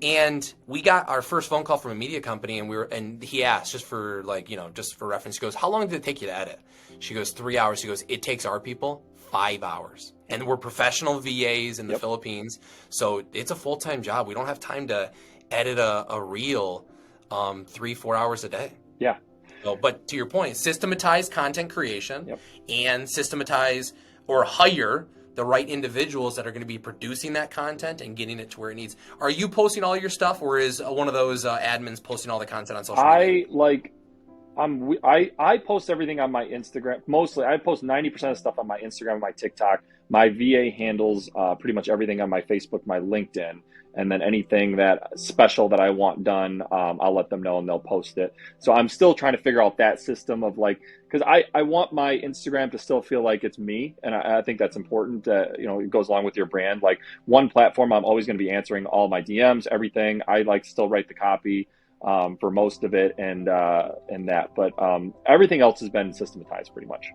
And we got our first phone call from a media company, and he asked, just for just for reference, he goes, "How long did it take you to edit?" She goes, 3 hours. He goes, "It takes our people 5 hours." And we're professional VAs in the Philippines, so it's a full-time job. We don't have time to edit a reel 3-4 hours a day. Yeah. So, but to your point, systematize content creation and systematize or hire the right individuals that are going to be producing that content and getting it to where it needs. Are you posting all your stuff, or is one of those admins posting all the content on social media? I post everything on my Instagram. Mostly, I post 90% of stuff on my Instagram and my TikTok. My VA handles pretty much everything on my Facebook, my LinkedIn, and then anything that special that I want done, I'll let them know and they'll post it. So I'm still trying to figure out that system of because I want my Instagram to still feel like it's me, and I think that's important. It goes along with your brand. Like one platform, I'm always going to be answering all my DMs, everything. I still write the copy for most of it and that, but everything else has been systematized pretty much.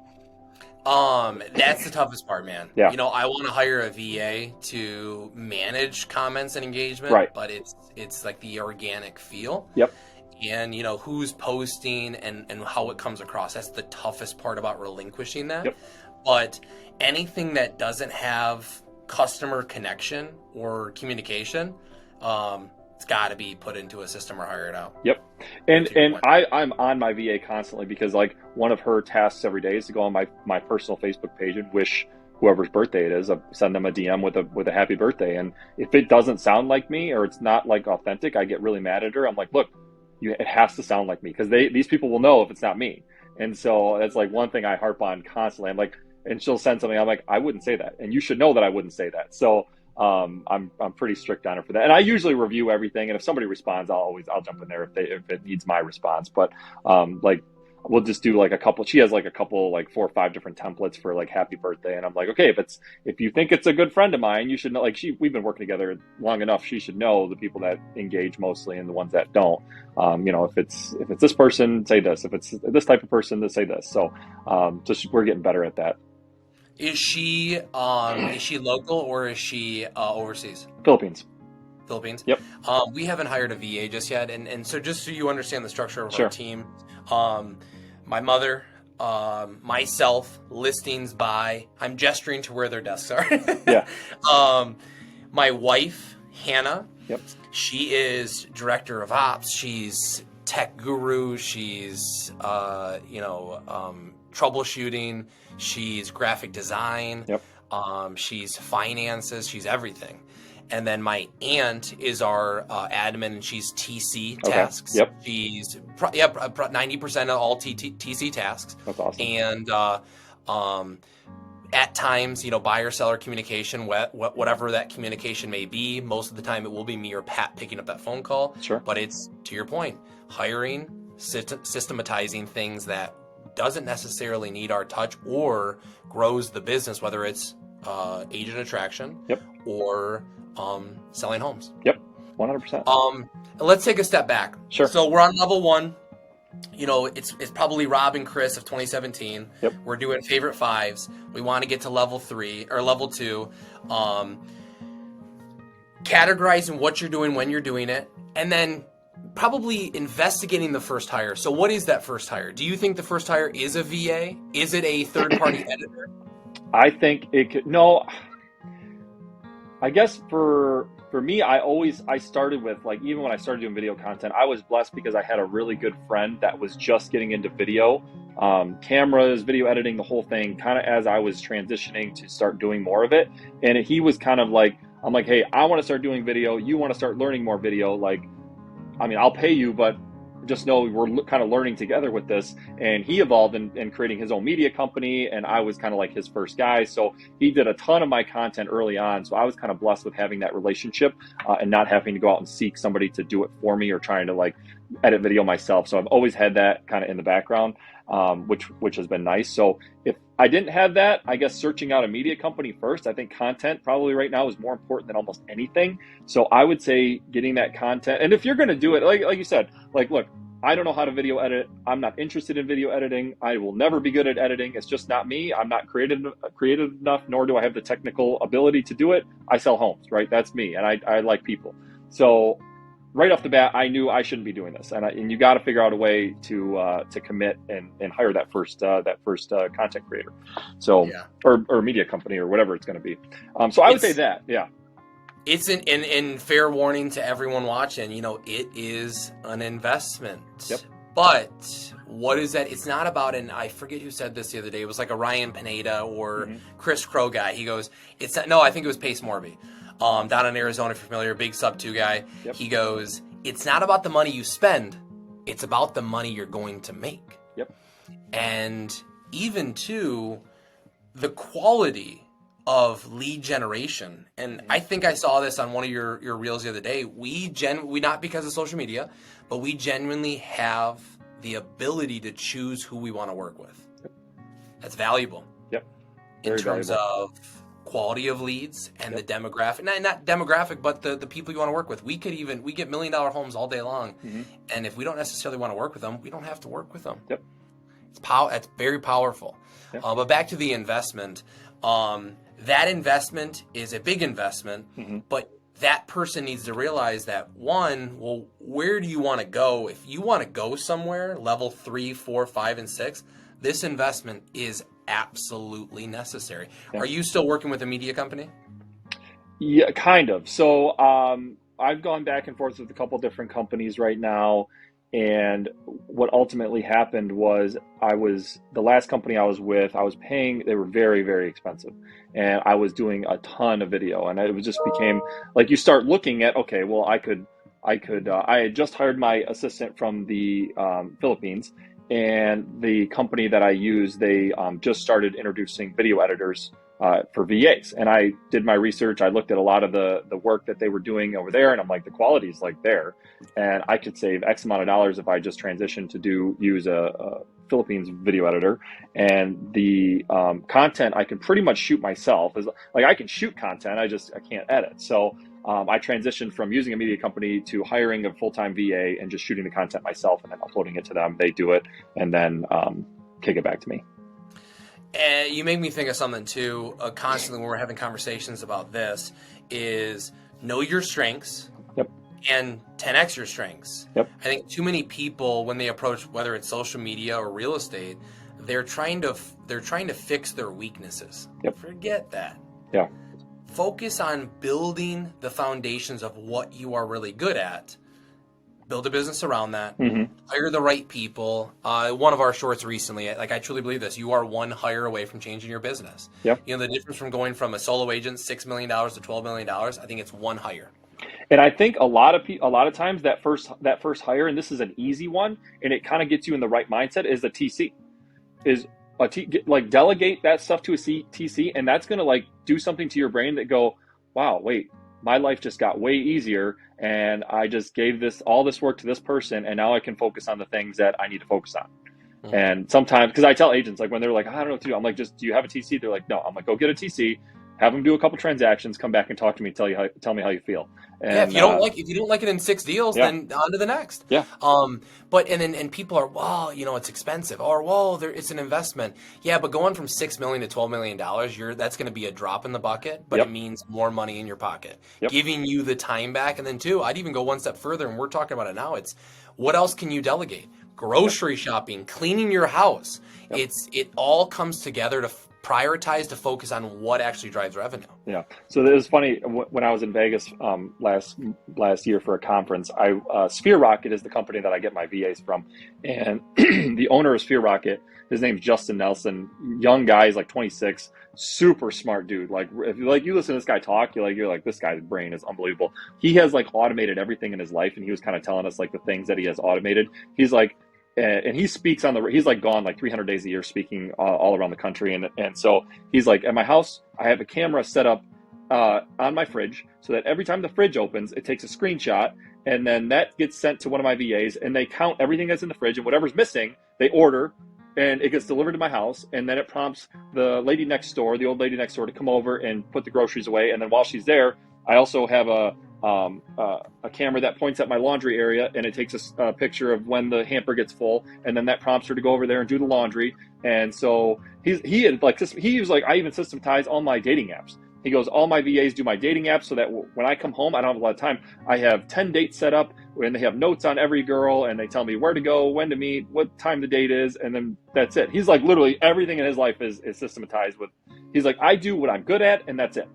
That's the toughest part, man. Yeah. I want to hire a VA to manage comments and engagement, right, but it's like the organic feel. Yep. And who's posting and how it comes across. That's the toughest part about relinquishing that. Yep. But anything that doesn't have customer connection or communication, it's got to be put into a system or hire it out. Yep. And I'm on my VA constantly because one of her tasks every day is to go on my personal Facebook page and wish whoever's birthday it is, send them a DM with a happy birthday. And if it doesn't sound like me or it's not authentic, I get really mad at her. I'm like, look, it has to sound like me because these people will know if it's not me. And so that's one thing I harp on constantly. I'm like, and she'll send something. I'm like, I wouldn't say that. And you should know that I wouldn't say that. So I'm pretty strict on her for that. And I usually review everything. And if somebody responds, I'll jump in there if it needs my response. But we'll just do a couple. She has a couple 4 or 5 different templates for happy birthday. And I'm like, okay, if you think it's a good friend of mine, you should know. We've been working together long enough. She should know the people that engage mostly and the ones that don't. If it's this person, say this. If it's this type of person, to say this. So we're getting better at that. Is she local or is she overseas? Philippines. Yep. We haven't hired a VA just yet, and so just so you understand the structure of Sure. our team, my mother, myself, listings by. I'm gesturing to where their desks are. Yeah. My wife, Hannah. Yep. She is director of ops. She's tech guru. She's troubleshooting. She's graphic design. Yep. She's finances. She's everything. And then my aunt is our admin, and she's TC tasks. Yep. She's 90% of all TC tasks. That's awesome. And at times, buyer seller communication, whatever that communication may be. Most of the time, it will be me or Pat picking up that phone call. Sure. But it's, to your point, hiring, systematizing things that doesn't necessarily need our touch or grows the business, whether it's agent attraction. Yep. Or selling homes. Yep, 100%. Let's take a step back. Sure. So we're on level 1. It's probably Rob and Chris of 2017. Yep. We're doing favorite 5s. We want to get to level 3 or level 2. Categorizing what you're doing, when you're doing it, and then probably investigating the first hire. So what is that first hire? Do you think the first hire is a VA? Is it a third-party editor? I think it could. No. I guess for me, I started with even when I started doing video content, I was blessed because I had a really good friend that was just getting into video, cameras, video editing, the whole thing, kind of as I was transitioning to start doing more of it. And he was kind of I'm like, hey, I want to start doing video. You want to start learning more video. I'll pay you, but just know we're kind of learning together with this. And he evolved in creating his own media company, and I was kind of his first guy. So he did a ton of my content early on. So I was kind of blessed with having that relationship and not having to go out and seek somebody to do it for me or trying to edit video myself. So I've always had that kind of in the background, which has been nice. So if I didn't have that, I guess searching out a media company first. I think content probably right now is more important than almost anything. So I would say getting that content. And if you're going to do it, like you said, look, I don't know how to video edit. I'm not interested in video editing. I will never be good at editing. It's just not me. I'm not creative enough, nor do I have the technical ability to do it. I sell homes, right? That's me, and I like people. So right off the bat, I knew I shouldn't be doing this, and you got to figure out a way to commit and hire that first content creator, so or media company or whatever it's going to be. So I would say that, yeah. It's in fair warning to everyone watching, it is an investment. Yep. But what is that? It's not about I forget who said this the other day. It was like a Ryan Pineda or Chris Crow guy. He goes, it's not, no, I think it was Pace Morby. Down in Arizona, if you're familiar, big sub 2 guy. Yep. He goes, it's not about the money you spend. It's about the money you're going to make. Yep. And even to the quality of lead generation. And I think I saw this on one of your reels the other day. We not because of social media, but we genuinely have the ability to choose who we want to work with. Yep. That's valuable. Yep. Very in terms valuable. Of quality of leads and the demographic, not demographic, but the people you want to work with. We get $1 million homes all day long. And if we don't necessarily want to work with them, we don't have to work with them. Yep. It's very powerful. Yep. But back to the investment, that investment is a big investment, but that person needs to realize that where do you want to go? If you want to go somewhere, level 3, 4, 5, and 6, this investment is absolutely necessary. Yeah. Are you still working with a media company? Yeah, kind of. So I've gone back and forth with a couple different companies right now. And what ultimately happened was the last company I was with, I was paying, they were very, very expensive. And I was doing a ton of video, and it just became like, you start looking at, okay, well, I had just hired my assistant from the Philippines, and the company that I use, they just started introducing video editors for VAs. And I did my research. I looked at a lot of the work that they were doing over there, and I'm like, the quality is like there, and I could save X amount of dollars if I just transitioned to use a Philippines video editor. And the content I can pretty much shoot myself. Like, I can shoot content, I can't edit. So I transitioned from using a media company to hiring a full-time VA and just shooting the content myself and then uploading it to them. They do it and then kick it back to me. And you make me think of something too, constantly when we're having conversations about this, is know your strengths. Yep. And 10x your strengths. Yep. I think too many people, when they approach, whether it's social media or real estate, they're trying to fix their weaknesses. Yep. Forget that. Yeah. Focus on building the foundations of what you are really good at. Build a business around that. Hire the right people. One of our shorts recently, I truly believe this. You are one hire away from changing your business. Yep. The difference from going from a solo agent, $6 million to $12 million, I think it's one hire. And I think a lot of times that first hire, and this is an easy one, and it kind of gets you in the right mindset, is the TC. Delegate that stuff to a TC, and that's going to do something to your brain that go, wow, wait, my life just got way easier, and I just gave all this work to this person, and now I can focus on the things that I need to focus on. And sometimes, because I tell agents, when they're like, I don't know what to do, I'm like, do you have a TC? They're like, no. I'm like, go get a TC, have them do a couple transactions, come back and talk to me, tell me how you feel. And, if you don't like it in 6 deals, then on to the next. Yeah. But and people are, well, it's expensive, or it's an investment. Yeah, but going from $6 million to $12 million, that's going to be a drop in the bucket, but it means more money in your pocket, giving you the time back. And then too, I'd even go one step further, and we're talking about it now. It's what else can you delegate? Grocery shopping, cleaning your house. It all comes together to prioritize, to focus on what actually drives revenue. Yeah. So it was funny when I was in Vegas last year for a conference. Sphere Rocket is the company that I get my VAs from, and the owner of Sphere Rocket, his name's Justin Nelson. Young guy, he's 26, super smart dude. If you listen to this guy talk, you're like, this guy's brain is unbelievable. He has automated everything in his life, and he was kind of telling us the things that he has automated. He's and he speaks he's gone 300 days a year speaking all around the country. And so he's at my house, I have a camera set up on my fridge so that every time the fridge opens, it takes a screenshot, and then that gets sent to one of my VAs, and they count everything that's in the fridge, and whatever's missing, they order, and it gets delivered to my house. And then it prompts the old lady next door to come over and put the groceries away. And then while she's there, I also have a a camera that points at my laundry area, and it takes a picture of when the hamper gets full, and then that prompts her to go over there and do the laundry. And so he was like, I even systematize all my dating apps. He goes, all my VAs do my dating apps so that when I come home, I don't have a lot of time. I have 10 dates set up, and they have notes on every girl, and they tell me where to go, when to meet, what time the date is, and then that's it. He's like, literally everything in his life is systematized with. He's like, I do what I'm good at, and that's it.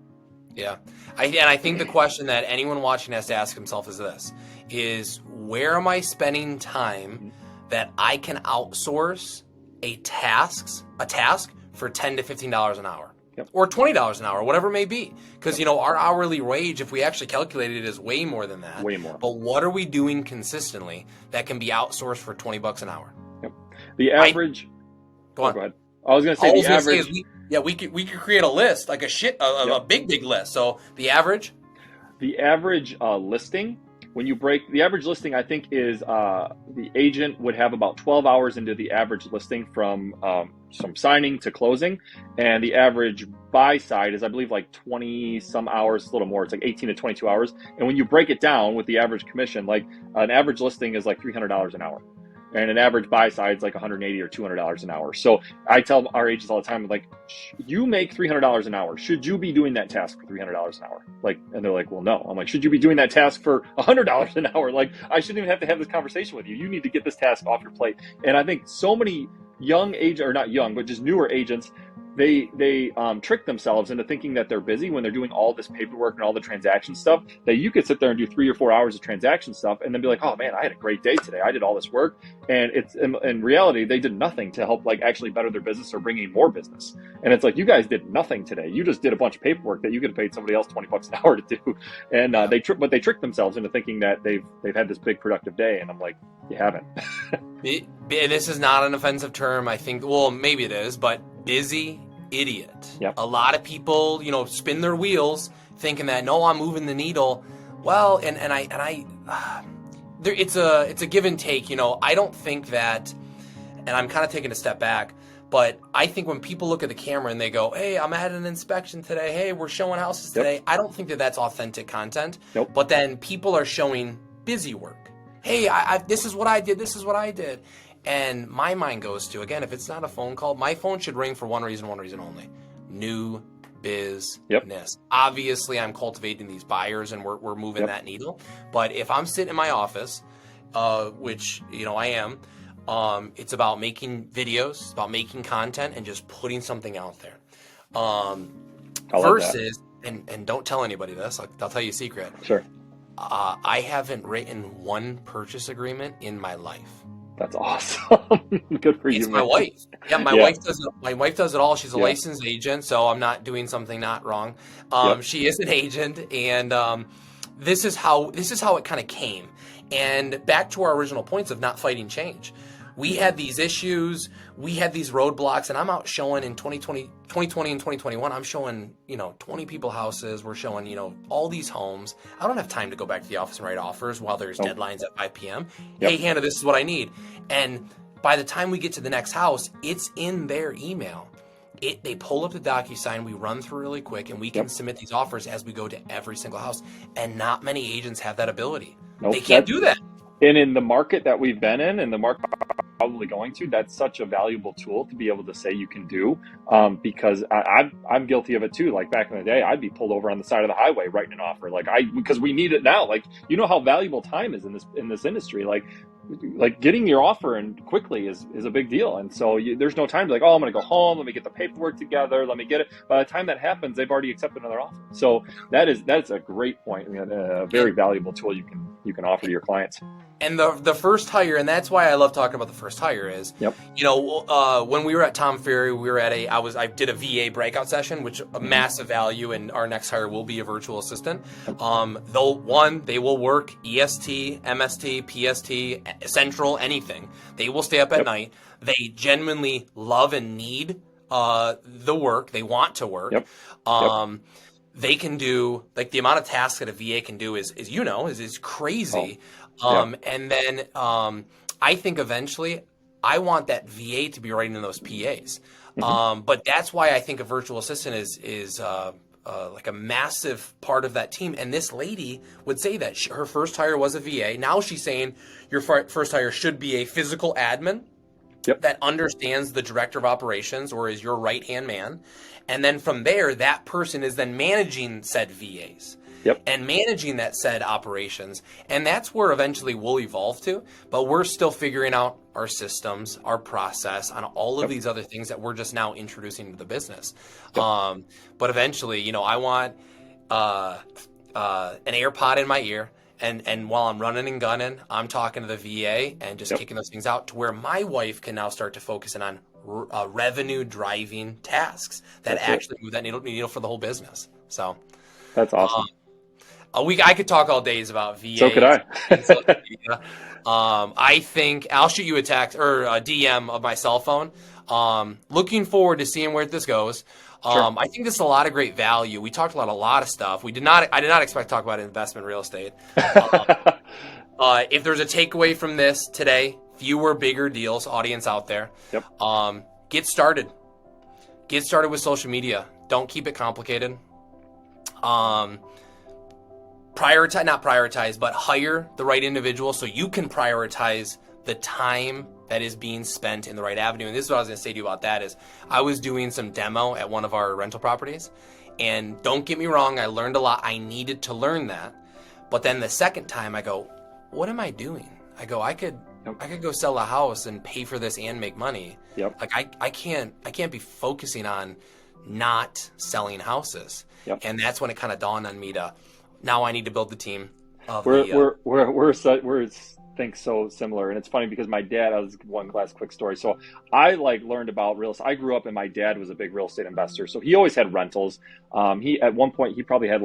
Yeah. I think the question that anyone watching has to ask himself is this, is where am I spending time that I can outsource a task for $10 to $15 an hour? Yep. Or $20 an hour, whatever it may be. Because, you know, our hourly wage, if we actually calculate it, is way more than that. Way more. But what are we doing consistently that can be outsourced for $20 an hour? Yep. The average. Go on. Go ahead. I was going to say the average. We could create a list, like a big list. So the average. The average listing, when you break the average listing, I think is the agent would have about 12 hours into the average listing from signing to closing, and the average buy side is, I believe, like 20 some hours, a little more. It's like 18 to 22 hours. And when you break it down with the average commission, like an average listing is like $300 an hour, and an average buy side is like $180 or $200 an hour. So I tell our agents all the time, like, you make $300 an hour. Should you be doing that task for $300 an hour? Like, and they're like, well, no. I'm like, should you be doing that task for $100 an hour? Like, I shouldn't even have to have this conversation with you. You need to get this task off your plate. And I think so many young agents, or not young, but just newer agents, they trick themselves into thinking that they're busy when they're doing all this paperwork and all the transaction stuff, that you could sit there and do 3 or 4 hours of transaction stuff and then be like, oh man, I had a great day today. I did all this work. And it's in reality, they did nothing to help like actually better their business or bring in more business. And it's like, you guys did nothing today. You just did a bunch of paperwork that you could have paid somebody else $20 an hour to do. And they trick themselves into thinking that they've had this big productive day. And I'm like, you haven't. This is not an offensive term, I think. Well, maybe it is, but busy idiot. Yep. A lot of people, you know, spin their wheels thinking that, no, I'm moving the needle. Well, it's a give and take. You know, I don't think that, and I'm kind of taking a step back, but I think when people look at the camera and they go, hey, I'm at an inspection today. Hey, we're showing houses today. Yep. I don't think that that's authentic content. Nope. But then people are showing busy work. Hey, this is what I did. This is what I did. And my mind goes to, again, if it's not a phone call, my phone should ring for one reason only: new business. Yep. Obviously, I'm cultivating these buyers and we're moving that needle. But if I'm sitting in my office, which, you know, I am, it's about making videos, it's about making content and just putting something out there. Versus, and don't tell anybody this, I'll tell you a secret. Sure. I haven't written one purchase agreement in my life. That's awesome. Good for you. It's my wife. Yeah, my wife does it. My wife does it all. She's a licensed agent, so I'm not doing something not wrong. She is an agent, and this is how it kind of came. And back to our original points of not fighting change. We had these issues, we had these roadblocks, and I'm out showing in 2020 and 2021, I'm showing, 20 people houses. We're showing, all these homes. I don't have time to go back to the office and write offers while there's deadlines at 5 p.m. Hey, Hannah, this is what I need. And by the time we get to the next house, it's in their email. They pull up the DocuSign, we run through really quick, and we can submit these offers as we go to every single house. And not many agents have that ability. Nope, they can't do that. And in the market that we've been in, and the market we're probably going to, that's such a valuable tool to be able to say you can do, because I'm guilty of it too. Like back in the day, I'd be pulled over on the side of the highway writing an offer, because we need it now. Like, you know how valuable time is in this industry. Like getting your offer in quickly is a big deal. And so there's no time to I'm going to go home. Let me get the paperwork together. Let me get it. By the time that happens, they've already accepted another offer. So that's a great point. A very valuable tool you can offer to your clients. And the first hire, and that's why I love talking about the first hire is, when we were at Tom Ferry, we were at I did a VA breakout session, which a massive value, and our next hire will be a virtual assistant. They will work EST, MST, PST, Central, anything. They will stay up at night. They genuinely love and need the work. They want to work. They can do, the amount of tasks that a VA can do is crazy. And then I think eventually I want that VA to be writing in those PAs. But that's why I think a virtual assistant is like a massive part of that team. And this lady would say that her first hire was a VA. Now she's saying your first hire should be a physical admin that understands the director of operations or is your right-hand man. And then from there, that person is then managing said VAs. And managing that said operations. And that's where eventually we'll evolve to. But we're still figuring out our systems, our process, on all of these other things that we're just now introducing to the business. But eventually, you know, I want an AirPod in my ear. And while I'm running and gunning, I'm talking to the VA and just kicking those things out to where my wife can now start to focus in on revenue driving tasks that actually move that needle for the whole business. So that's awesome. I could talk all days about VA. So could I. I think I'll shoot you a text or a DM of my cell phone. Looking forward to seeing where this goes. I think this is a lot of great value. We talked about a lot of stuff. I did not expect to talk about investment real estate. If there's a takeaway from this today, fewer bigger deals, audience out there. Get started. Get started with social media. Don't keep it complicated. Not prioritize, but hire the right individual so you can prioritize the time that is being spent in the right avenue. And this is what I was going to say to you about that is I was doing some demo at one of our rental properties. And don't get me wrong, I learned a lot. I needed to learn that. But then the second time I go, what am I doing? I go, I could go sell a house and pay for this and make money. Like I can't be focusing on not selling houses. And that's when it kind of dawned on me to, now I need to build the team. We're think so similar, and it's funny because my dad, I was one last quick story. So I learned about real estate. I grew up and my dad was a big real estate investor, so he always had rentals. He at one point he probably had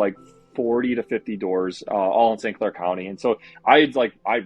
40 to 50 doors, all in St. Clair County, and so I'd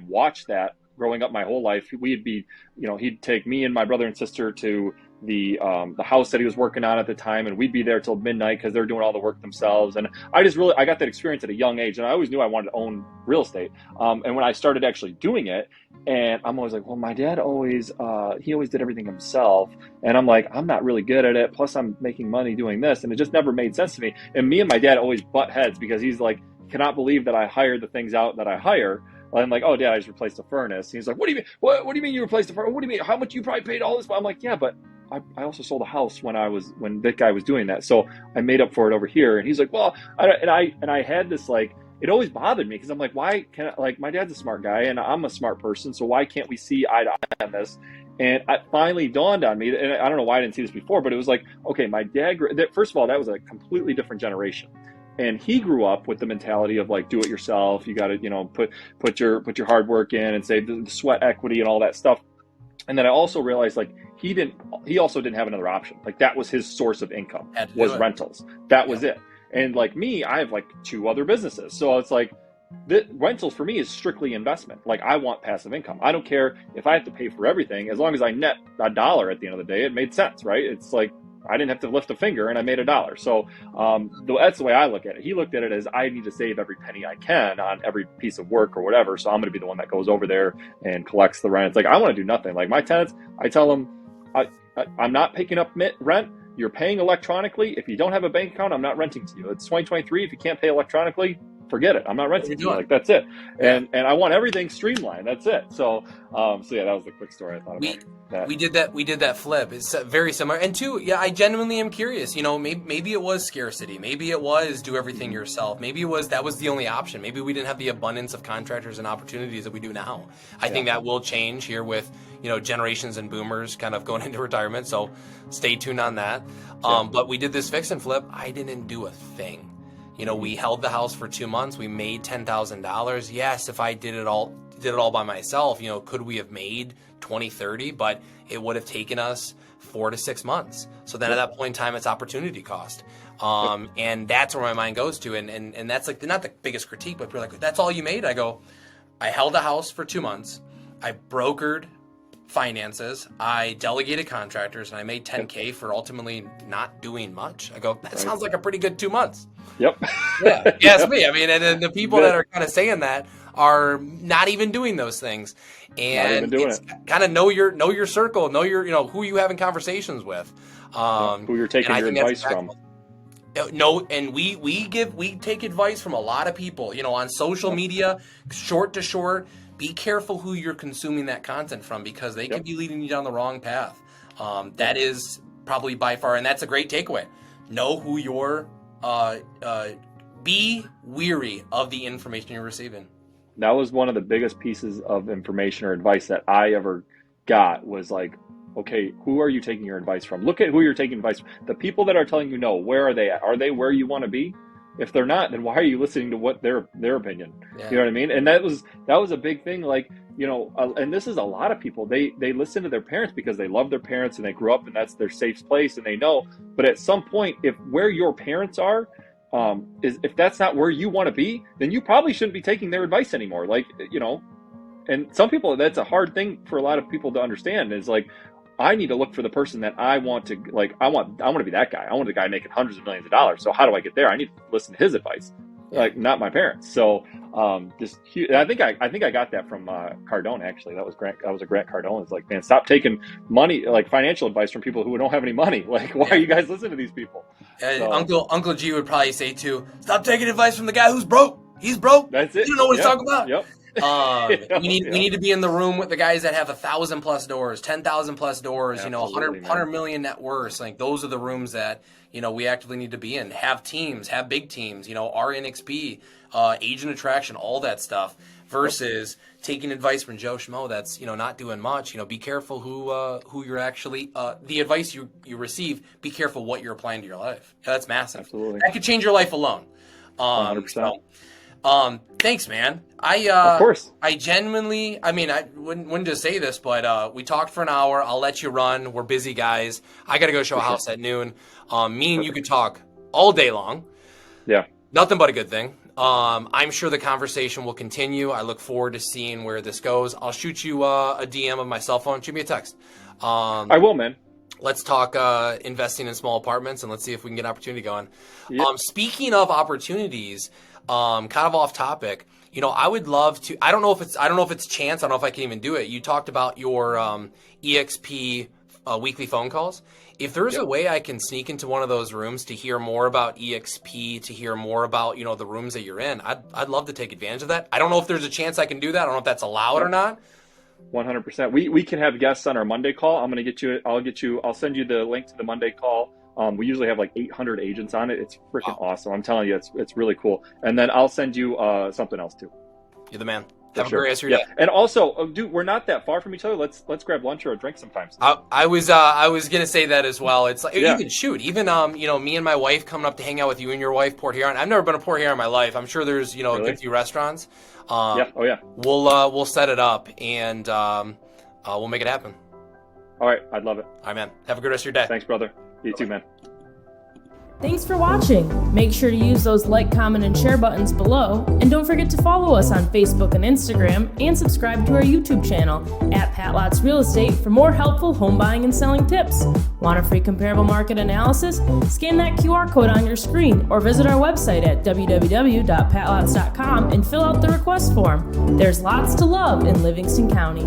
watched that growing up my whole life. We'd be, he'd take me and my brother and sister to the house that he was working on at the time, and we'd be there till midnight because they're doing all the work themselves. And I got that experience at a young age, and I always knew I wanted to own real estate. And when I started actually doing it, and I'm always like, well, my dad always did everything himself, and I'm like, I'm not really good at it. Plus, I'm making money doing this, and it just never made sense to me. And me and my dad always butt heads because he's like, cannot believe that I hired the things out that I hire. I'm like, oh, Dad, I just replaced the furnace. And he's like, what do you mean? What do you mean you replaced the furnace? What do you mean? How much you probably paid all this? I'm like, yeah, but I also sold a house when that guy was doing that. So I made up for it over here. And he's like, well, I had this it always bothered me because I'm like, why can't my dad's a smart guy and I'm a smart person. So why can't we see eye to eye on this? And it finally dawned on me, and I don't know why I didn't see this before, but it was like, okay, my dad, first of all, that was a completely different generation. And he grew up with the mentality of do it yourself. You got to, put your hard work in and save the sweat equity and all that stuff. And then I also realized he also didn't have another option. That was his source of income was rentals. That was it. And me, I have 2 other businesses. So it's the rentals for me is strictly investment. I want passive income. I don't care if I have to pay for everything. As long as I net $1 at the end of the day, it made sense, right? It's I didn't have to lift a finger and I made $1. So that's the way I look at it. He looked at it as I need to save every penny I can on every piece of work or whatever. So I'm going to be the one that goes over there and collects the rent. It's I want to do nothing. My tenants, I tell them, I'm not picking up rent. You're paying electronically. If you don't have a bank account, I'm not renting to you. It's 2023. If you can't pay electronically, forget it. I'm not renting to you. That's it. And I want everything streamlined. That's it. So yeah, that was the quick story I thought about. We did that flip. It's very similar. And two, yeah, I genuinely am curious. Maybe it was scarcity. Maybe it was do everything yourself. Maybe that was the only option. Maybe we didn't have the abundance of contractors and opportunities that we do now. I think that will change here with generations and boomers kind of going into retirement. So stay tuned on that. But we did this fix and flip. I didn't do a thing. We held the house for 2 months. We made $10,000. Yes, if I did it all by myself, could we have made 20, 30? But it would have taken us 4 to 6 months. So then at that point in time, it's opportunity cost. And that's where my mind goes to. And that's not the biggest critique, but you're that's all you made? I go, I held a house for 2 months. I brokered finances. I delegated contractors, and I made $10K for ultimately not doing much. I go, that sounds like a pretty good 2 months. Yep. Yeah. Yes, me. I mean, and the people that are kind of saying that are not even doing those things. And it's kind of know your circle, know your, who you having conversations with. Who you're taking your advice from. No, and we take advice from a lot of people, on social media, short to short. Be careful who you're consuming that content from, because they could be leading you down the wrong path. That is probably by far, and that's a great takeaway. Know who you're, be weary of the information you're receiving. That was one of the biggest pieces of information or advice that I ever got, was like, okay, who are you taking your advice from? Look at who you're taking advice from. The people that are telling you no, where are they at? Are they where you want to be? If they're not, then why are you listening to what their opinion? Yeah. You know what I mean? And that was a big thing. Like, and this is a lot of people. They listen to their parents because they love their parents and they grew up and that's their safe place and they know. But at some point, if where your parents are, if that's not where you want to be, then you probably shouldn't be taking their advice anymore. Like, and some people, that's a hard thing for a lot of people to understand, is like, I need to look for the person that I want to, like, I want to be that guy. I want the guy making hundreds of millions of dollars. So how do I get there? I need to listen to his advice, like, not my parents. So, just huge. I think I got that from Cardone, actually. That was a Grant Cardone. It's like, man, stop taking money, like financial advice, from people who don't have any money. Like, why are you guys listening to these people? So, Uncle G would probably say too, stop taking advice from the guy who's broke. He's broke. That's it. You don't know what he's talking about. Yep. We need to be in the room with the guys that have 1,000 plus doors, 10,000 plus doors, Absolutely, 100 million net worth. Like, those are the rooms that, we actively need to be in. Have teams, have big teams, RNXP, agent attraction, all that stuff, versus taking advice from Joe Schmo that's, not doing much. Be careful who you're actually, the advice you receive, be careful what you're applying to your life. Yeah, that's massive. Absolutely. That could change your life alone. 100%. Thanks, man. Of course. I genuinely, I wouldn't just say this, but we talked for an hour. I'll let you run. We're busy guys. I got to go show a house at noon. Me and you could talk all day long. Yeah. Nothing but a good thing. I'm sure the conversation will continue. I look forward to seeing where this goes. I'll shoot you a DM of my cell phone. Shoot me a text. I will, man. Let's talk investing in small apartments, and let's see if we can get an opportunity going. Yep. Speaking of opportunities, kind of off topic, I would love to. I don't know if it's chance. I don't know if I can even do it. You talked about your EXP weekly phone calls. If there's a way I can sneak into one of those rooms to hear more about EXP, to hear more about the rooms that you're in, I'd love to take advantage of that. I don't know if there's a chance I can do that. I don't know if that's allowed or not. 100%. We can have guests on our Monday call. I'll send you the link to the Monday call. We usually have like 800 agents on it. It's freaking awesome. I'm telling you, it's really cool. And then I'll send you something else too. You're the man. Have a great rest of your day. And also, dude, we're not that far from each other. Let's grab lunch or a drink sometimes. I was gonna say that as well. It's like you can shoot. Even me and my wife coming up to hang out with you and your wife, Port Huron. I've never been to Port Huron in my life. I'm sure there's a good few restaurants. We'll set it up and we'll make it happen. All right, I'd love it. All right, man. Have a good rest of your day. Thanks, brother. You too, man. Thanks for watching. Make sure to use those like, comment, and share buttons below. And don't forget to follow us on Facebook and Instagram, and subscribe to our YouTube channel at Pat Lotz Real Estate for more helpful home buying and selling tips. Want a free comparable market analysis? Scan that QR code on your screen or visit our website at www.patlotz.com and fill out the request form. There's lots to love in Livingston County.